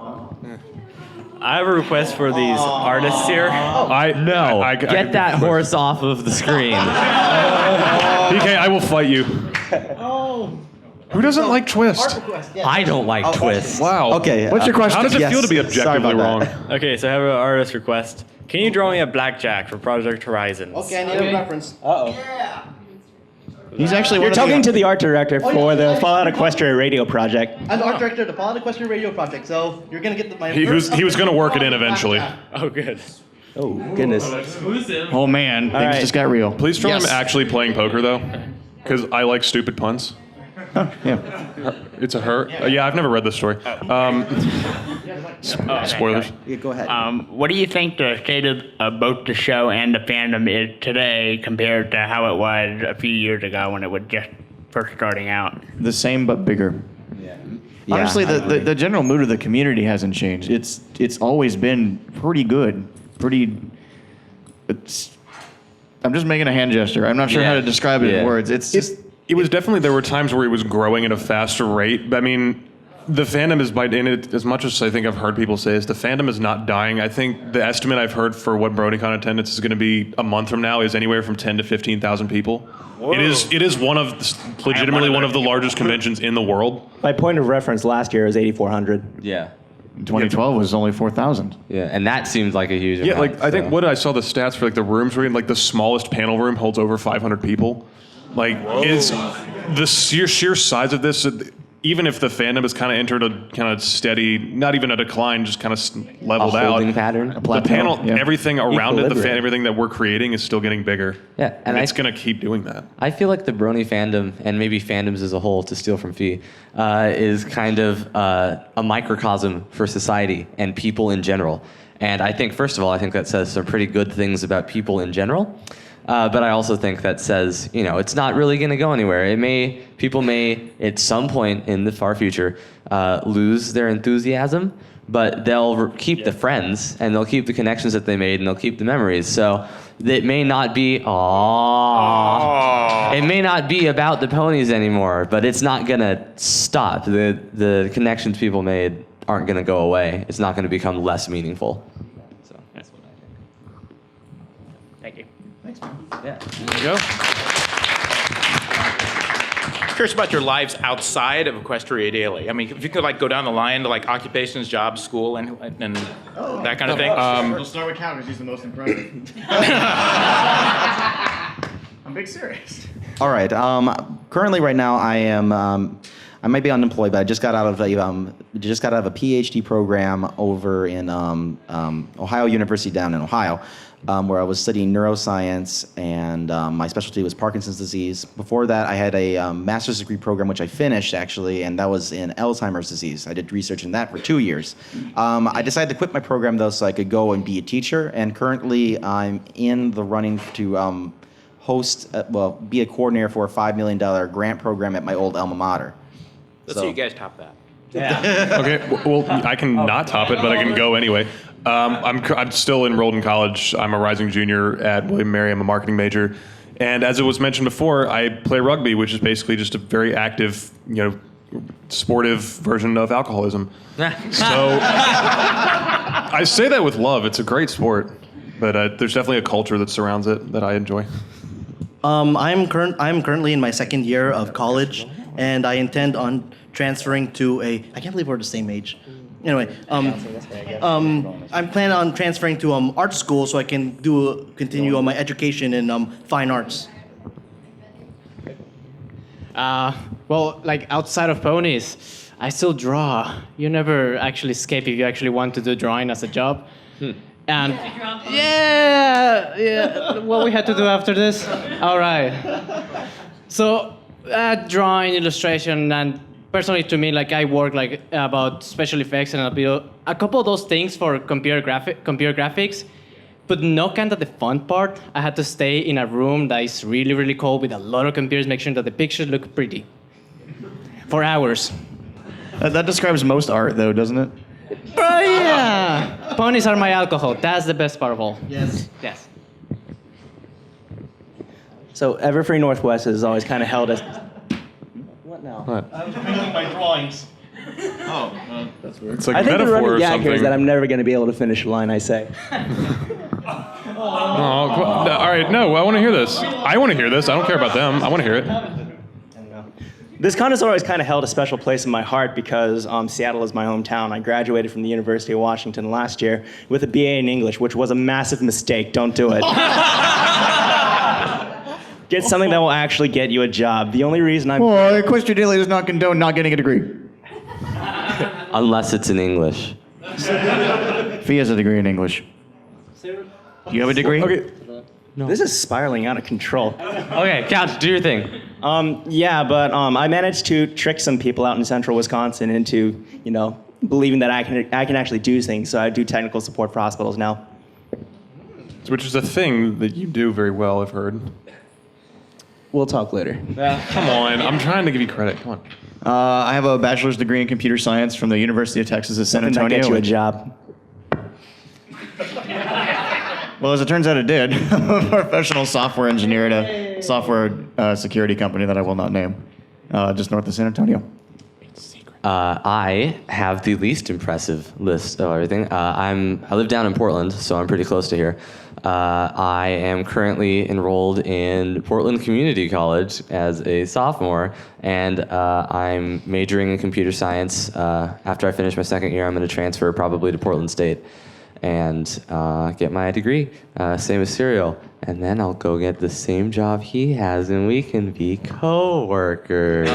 I have a request for these artists here. Get that horse off of the screen. PK, I will fight you. Who doesn't like Twist? I don't like Twist. Wow. Okay. What's your question? How does it feel to be objectively wrong? Okay, so I have an artist request. Can you draw me a blackjack for Project Horizons? Okay, I need a reference. He's actually You're one of talking the, to the art director for the Fallout Equestria radio project. I'm the art director of the Fallout Equestria Radio Project, so you're gonna get my. He was going to work it in eventually. Oh, good. Oh, goodness. Oh man, things right. just got real. Please tell Yes. him actually playing poker though, because I like stupid puns. Yeah. It's a her. Yeah, I've never read this story. Spoilers. Yeah, go ahead. What do you think the state of both the show and the fandom is today compared to how it was a few years ago when it was just first starting out? The same but bigger. Honestly, the general mood of the community hasn't changed. It's always been pretty good. I'm just making a hand gesture. I'm not sure how to describe it in words. It was definitely, there were times where it was growing at a faster rate. I mean, the fandom is in it, as much as I think I've heard people say is the fandom is not dying. I think the estimate I've heard for what BronyCon attendance is going to be a month from now is anywhere from 10 to 15,000 people. Whoa. It is legitimately one of the largest conventions in the world. By point of reference, last year was 8,400. Yeah. 2012 was only 4,000. Yeah, and that seems like a huge Yeah, amount. I think what I saw the stats for the rooms were in, the smallest panel room holds over 500 people. It's the sheer size of this. Even if the fandom has kind of entered a kind of steady, not even a decline, just kind of leveled a holding out. pattern. The panel, everything around it, everything that we're creating is still getting bigger. Yeah, and it's going to keep doing that. I feel like the Brony fandom, and maybe fandoms as a whole, to steal from Fee, is kind of a microcosm for society and people in general. And I think, first of all, I think that says some pretty good things about people in general. But I also think that says, it's not really going to go anywhere. People may, at some point in the far future, lose their enthusiasm, but they'll keep the friends and they'll keep the connections that they made and they'll keep the memories. So it may not be, it may not be about the ponies anymore, but it's not going to stop. The connections people made aren't going to go away. It's not going to become less meaningful. So that's what I think. Thank you. Thanks, man. Yeah. There you go. Curious about your lives outside of Equestria Daily. I mean, if you could go down the line to occupations, jobs, school, and that kind of thing. We'll start with Cal because he's the most impressive. I'm being serious. All right. Currently, right now, I am I might be unemployed, but I just got out of a PhD program over in Ohio University down in Ohio, where I was studying neuroscience, and my specialty was Parkinson's disease. Before that, I had a master's degree program, which I finished actually, and that was in Alzheimer's disease. I did research in that for 2 years. I decided to quit my program though, so I could go and be a teacher. And currently, I'm in the running to be a coordinator for a $5 million grant program at my old alma mater. Let's see you guys top that. Okay, well, I can not top it, but I can go anyway. I'm still enrolled in college. I'm a rising junior at William & Mary. I'm a marketing major. And as it was mentioned before, I play rugby, which is basically just a very active, sportive version of alcoholism. So I say that with love. It's a great sport, but there's definitely a culture that surrounds it that I enjoy. I'm currently in my second year of college, and I intend on transferring to I can't believe we're the same age. Anyway, I'm planning on transferring to art school so I can continue on my education in fine arts. Well, like outside of ponies, I still draw. You never actually escape if you actually want to do drawing as a job. And yeah, what we had to do after this? All right. So drawing, illustration, and personally to me, like I work like about special effects and a couple of those things for computer graphics. But no kind of the fun part. I had to stay in a room that is really, really cold with a lot of computers, make sure that the pictures look pretty for hours. That describes most art, though, doesn't it? Oh, yeah. Ponies are my alcohol. That's the best part of all. Yes. Yes. So Everfree Northwest is always kind of held as... What now? What? I was making my drawings. That's weird. It's like I a think the metaphor running or gag here is something. that I'm never going to be able to finish a line I say. Oh, all right, no, I want to hear this. I want to hear this. I don't care about them. I want to hear it. This con has always kind of held a special place in my heart because Seattle is my hometown. I graduated from the University of Washington last year with a BA in English, which was a massive mistake. Don't do it. Get something that will actually get you a job. The only reason I'm... Well, Equestria Daily does not condone not getting a degree. Unless it's in English. Fee has a degree in English. Do you have a degree? Okay. No. This is spiraling out of control. Okay, Couch, do your thing. Yeah, but I managed to trick some people out in central Wisconsin into, believing that I can actually do things. So I do technical support for hospitals now. Which is a thing that you do very well, I've heard. We'll talk later. Come on, I'm trying to give you credit. Come on. I have a bachelor's degree in computer science from the University of Texas at San Something Antonio. that gets you a job. Well, as it turns out, it did. I'm a professional software engineer at a software security company that I will not name, just north of San Antonio. I have the least impressive list of everything. I live down in Portland, so I'm pretty close to here. I am currently enrolled in Portland Community College as a sophomore, and I'm majoring in computer science. After I finish my second year, I'm going to transfer probably to Portland State and get my degree, same as Serial. And then I'll go get the same job he has, and we can be co-workers.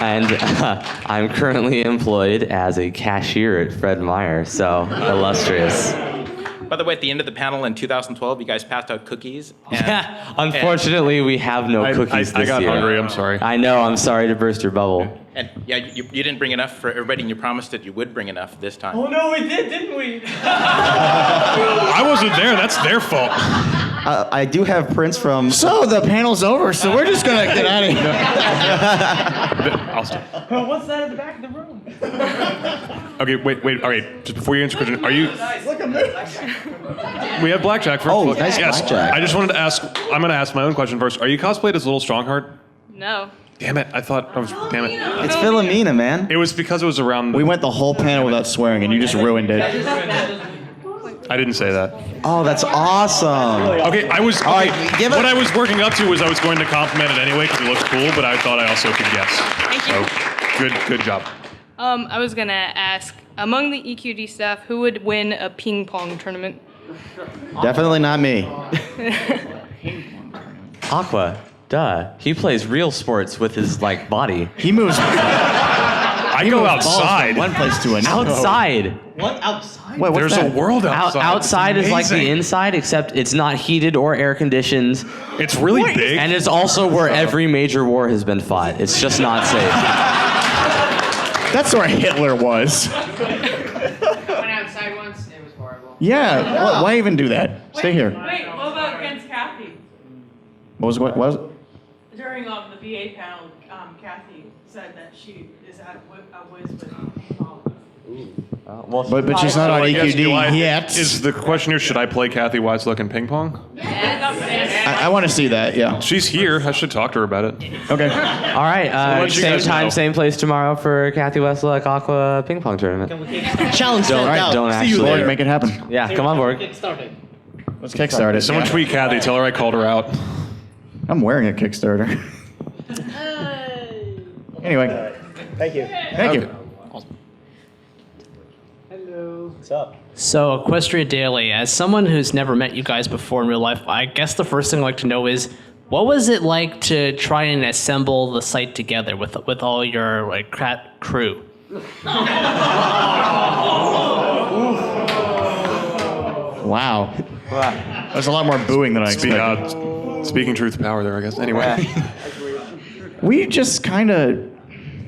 And I'm currently employed as a cashier at Fred Meyer, so illustrious. By the way, at the end of the panel in 2012, you guys passed out cookies. Yeah, unfortunately, we have no cookies this year. I got hungry, I'm sorry. I know, I'm sorry to burst your bubble. And yeah, you didn't bring enough for everybody, and you promised that you would bring enough this time. Oh no, we did, didn't we? I wasn't there, that's their fault. I do have prints from... So the panel's over, so we're just going to get out of here. I'll stop. What's that at the back of the room? Okay, wait, all right. Just before you answer the question, are you... Look at me. We have Blackjack first. Oh, nice yes. Blackjack. I just wanted to ask, I'm going to ask my own question first. Are you cosplayed as Little Strongheart? No. Damn it, I thought I was, damn it. It's Philomena, man. It was because it was around... We went the whole panel without swearing, and you just ruined it. I didn't say that. Oh, that's awesome. Okay, I was... All right, Okay, what I was working up to was I was going to compliment it anyway because it looks cool, but I thought I also could guess. Thank you. So, good job. I was gonna ask, among the EQD staff, who would win a ping pong tournament? Definitely not me. Aqua, Duh. He plays real sports with his like body. He moves. I go outside. From one place to another. Outside. What outside? Wait, what's There's that? a world outside. Outside is like the Amazing. inside, except it's not heated or air conditioned. It's really big. And it's also where every major war has been fought. It's just not safe. That's where Hitler was. I went outside once. It was horrible. Yeah. Why even do that? Stay here. Wait, what about against Kathy? What was it? During the VA panel, Kathy said that she is at a whiz with But she's not on EQD yet. Is the question here, should I play Kathy Weisluck in ping pong? I want to see that, yeah. She's here. I should talk to her about it. Okay. All right. let you Same guys time, know. same place tomorrow for Kathy Westluck Aqua ping pong tournament. Challenge Don't, sent out. don't See you actually. there. Make it happen. Yeah, come on, Borg. Let's kickstart it. Someone tweet Kathy. Tell her I called her out. I'm wearing a Kickstarter. Anyway. Thank you. Thank you. Hello. What's up? So, Equestria Daily, as someone who's never met you guys before in real life, I guess the first thing I'd like to know is, what was it like to try and assemble the site together with all your like crew? Wow. There's a lot more booing than I expected. Speaking truth to power there, I guess. Anyway. We just kind of...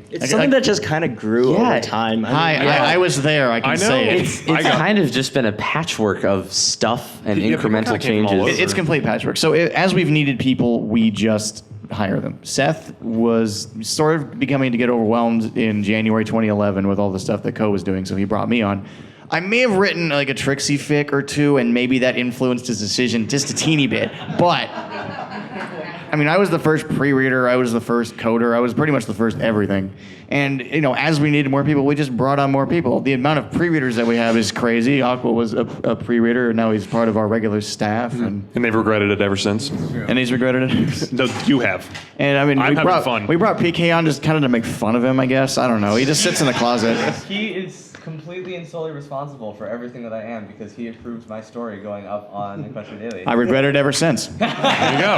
It's something that just kind of grew over time. I was there. I can say it. It's kind of just been a patchwork of stuff and Yeah, incremental changes. It's complete patchwork. So as we've needed people, we just hire them. Seth was sort of becoming to get overwhelmed in January 2011 with all the stuff that Co was doing, so he brought me on. I may have written like a Trixie fic or two, and maybe that influenced his decision just a teeny bit. But I mean, I was the first pre-reader, I was the first coder, I was pretty much the first everything. And, you know, as we needed more people, we just brought on more people. The amount of pre-readers that we have is crazy. Aqua was a pre-reader, and now he's part of our regular staff. And they've regretted it ever since. And he's regretted it? No, you have. And I mean, I'm having fun. We brought PK on just kind of to make fun of him, I guess. I don't know. He just sits in the closet. He is completely and solely responsible for everything that I am because he approved my story going up on Equestria Daily. I regret it ever since. There you go.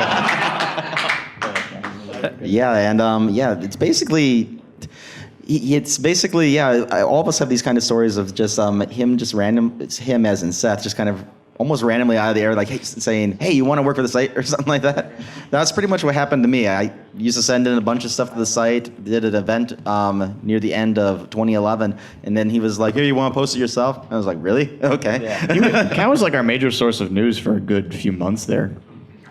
Yeah, and it's basically, all of us have these kind of stories of just him, just random. It's him as in Seth, just kind of almost randomly out of the air, like saying, "Hey, you want to work for the site?" or something like that. That's pretty much what happened to me. I used to send in a bunch of stuff to the site, did an event near the end of 2011, and then he was like, "Here, you want to post it yourself?" I was like, "Really? Okay." Cal was like our major source of news for a good few months there.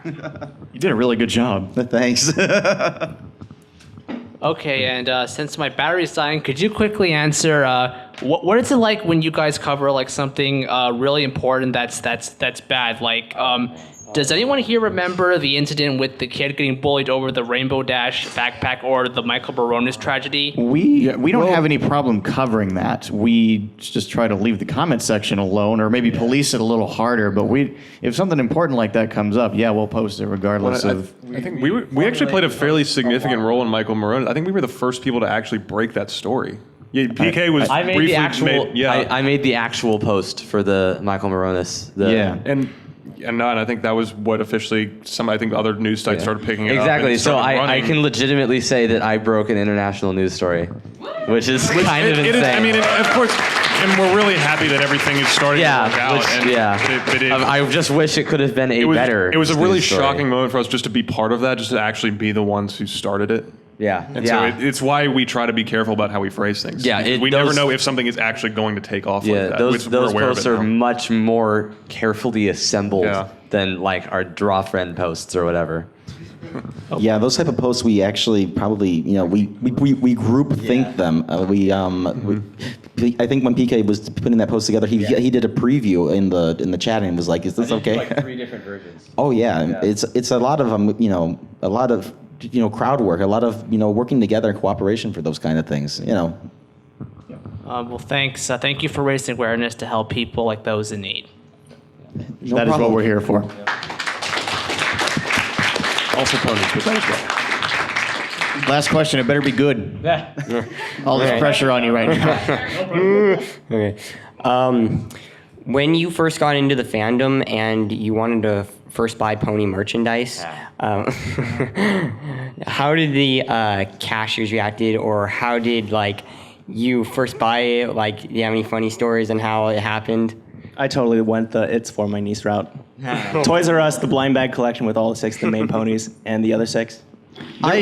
You did a really good job. Thanks. Okay, and since my battery's dying, could you quickly answer what is it like when you guys cover like something really important that's bad? Like, does anyone here remember the incident with the kid getting bullied over the Rainbow Dash backpack or the Michael Baronis tragedy? We don't have any problem covering that. We just try to leave the comment section alone, or maybe police it a little harder. But if something important like that comes up, yeah, we'll post it regardless of. I think we actually played a fairly significant role in Michael Morone. I think we were the first people to actually break that story. Yeah, PK was I made briefly the actual. yeah. I made the actual post for the Michael Moronis. And I think that was what officially I think other news sites started picking it up. Exactly. and So started I running. can legitimately say that I broke an international news story, which is kind of insane. I mean, of course, and we're really happy that everything is starting to work out. I just wish it could have been better. It was a really news story. shocking moment for us just to be part of that, just to actually be the ones who started it. Yeah. And so it's why we try to be careful about how we phrase things. Yeah, Because we never know if something is actually going to take off like that. those We're aware of posts it are now. much more carefully assembled than like our draw friend posts or whatever. Yeah, those type of posts we actually probably we group think them. I think when PK was putting that post together, he did a preview in the chat and was like, "Is this okay?" Like 3 different versions. Oh yeah, it's a lot of crowd work, a lot of working together in cooperation for those kind of things. Well, thanks. Thank you for raising awareness to help people like those in need. That is what we're here for. Also ponies, but that as well. Last question. It better be good. All this pressure on you right now. Okay. When you first got into the fandom and you wanted to first buy pony merchandise. How did the cashiers reacted, or how did like you first buy it? Like, do you have any funny stories on how it happened? I totally went the It's For My Niece route. Toys R Us, the blind bag collection with all 6 of the main ponies and the other 6. Well,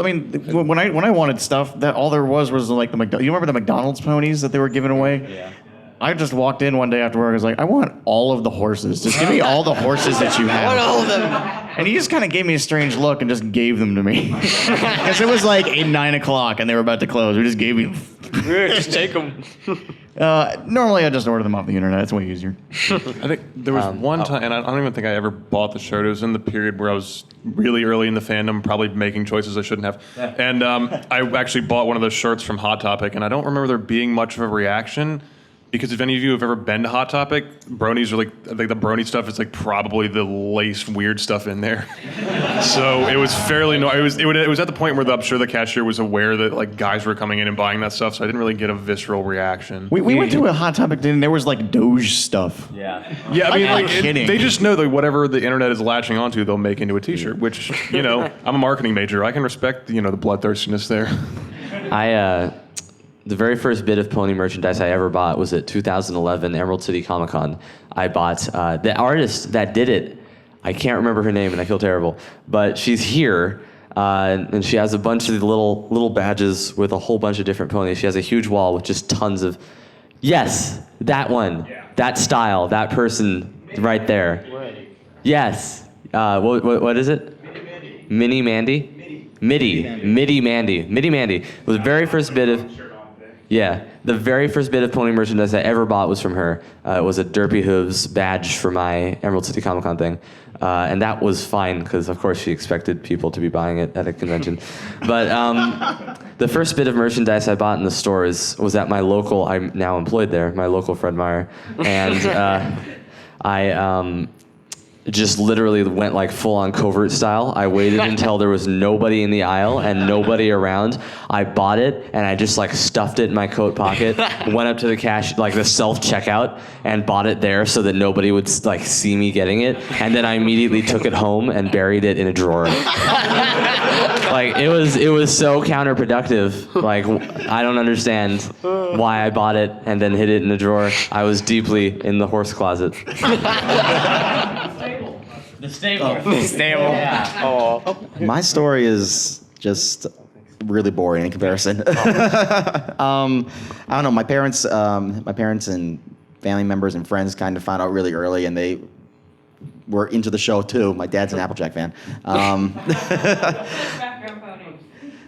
I mean, when I wanted stuff, that all there was like you remember the McDonald's ponies that they were giving away? Yeah. I just walked in one day after work. I was like, I want all of the horses. Just give me all the horses that you have. I want all of them. And he just kind of gave me a strange look and just gave them to me. Because it was like 9 o'clock and they were about to close. We just gave me. Just take them. Normally I just order them off the internet. It's way easier. I think there was one time, and I don't even think I ever bought the shirt. It was in the period where I was really early in the fandom, probably making choices I shouldn't have. And I actually bought one of those shirts from Hot Topic, and I don't remember there being much of a reaction. Because if any of you have ever been to Hot Topic, bronies are like, I think the brony stuff is like probably the least weird stuff in there. So it was fairly, it was at the point where I'm sure the cashier was aware that like guys were coming in and buying that stuff, so I didn't really get a visceral reaction. We went to a Hot Topic and there was like Doge stuff. Yeah. Yeah, I mean, I'm like not kidding. they just know that whatever the internet is latching onto, they'll make into a T-shirt. Which, I'm a marketing major. I can respect, the bloodthirstiness there. The very first bit of pony merchandise I ever bought was at 2011 Emerald City Comic Con. I bought the artist that did it. I can't remember her name, and I feel terrible. But she's here, and she has a bunch of little badges with a whole bunch of different ponies. She has a huge wall with just tons of. Yes, that one, that style, that person, right there. Yes. What is it? Mini Mandy. Midi Mandy was the very first bit of. Yeah, the very first bit of pony merchandise I ever bought was from her. It was a Derpy Hooves badge for my Emerald City Comic Con thing. And that was fine, because of course she expected people to be buying it at a convention. But the first bit of merchandise I bought in the stores was at my local, I'm now employed there, my local Fred Meyer. And I just literally went like full on covert style. I waited until there was nobody in the aisle and nobody around. I bought it and I just like stuffed it in my coat pocket, went up to the cash, like the self-checkout, and bought it there so that nobody would like see me getting it. And then I immediately took it home and buried it in a drawer. Like it was so counterproductive. Like I don't understand why I bought it and then hid it in a drawer. I was deeply in the horse closet. The stable. The stable. Yeah. Oh. My story is just really boring in comparison. I don't know. My parents and family members and friends kind of found out really early, and they were into the show too. My dad's an Applejack fan.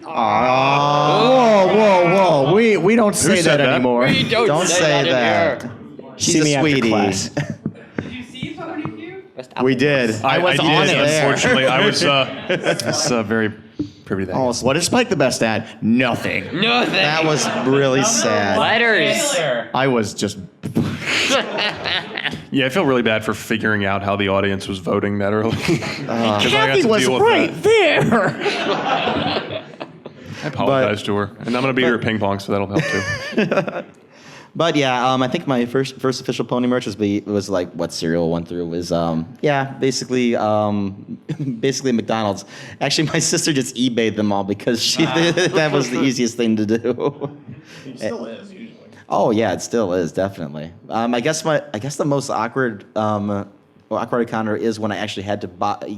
Whoa! We don't say that anymore. We don't say that. in here. She's a sweetie. We did. I was on it. Unfortunately, I was very privy to that. Oh, so what did Spike the best at? Nothing. That was really sad. Letters. I was just. Yeah, I feel really bad for figuring out how the audience was voting that early. 'Cause I got Kathy to was deal with right that. there. I apologize to her, and I'm gonna beat her at ping pong, so that'll help too. But yeah, I think my first official pony merch was like what Serial went through was basically McDonald's. Actually, my sister just eBayed them all because that was the easiest thing to do. It still is usually. Oh yeah, it still is definitely. I guess the most awkward encounter is when I actually had to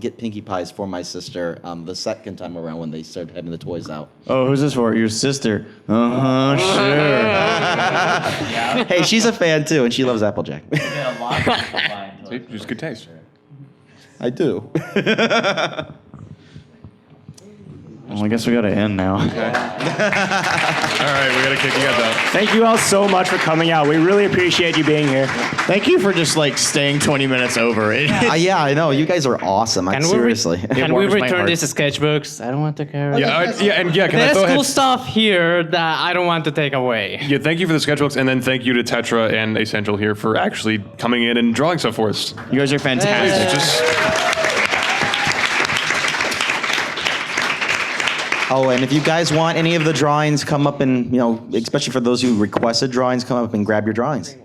get Pinkie Pies for my sister the second time around when they started having the toys out. Oh, who's this for? Your sister? Sure. Hey, she's a fan too, and she loves Applejack. See, just good taste. I do. Well, I guess we gotta end now. All right, we gotta kick you guys out. Thank you all so much for coming out. We really appreciate you being here. Thank you for just like staying 20 minutes over. Yeah, I know. You guys are awesome. Seriously. Can we return these sketchbooks? I don't want to carry. Can There's I cool stuff here that I don't want to take away. Yeah, thank you for the sketchbooks, and then thank you to Tetra and Acesential here for actually coming in and drawing stuff for us. You guys are fantastic. Oh, and if you guys want any of the drawings, come up and, especially for those who requested drawings, come up and grab your drawings.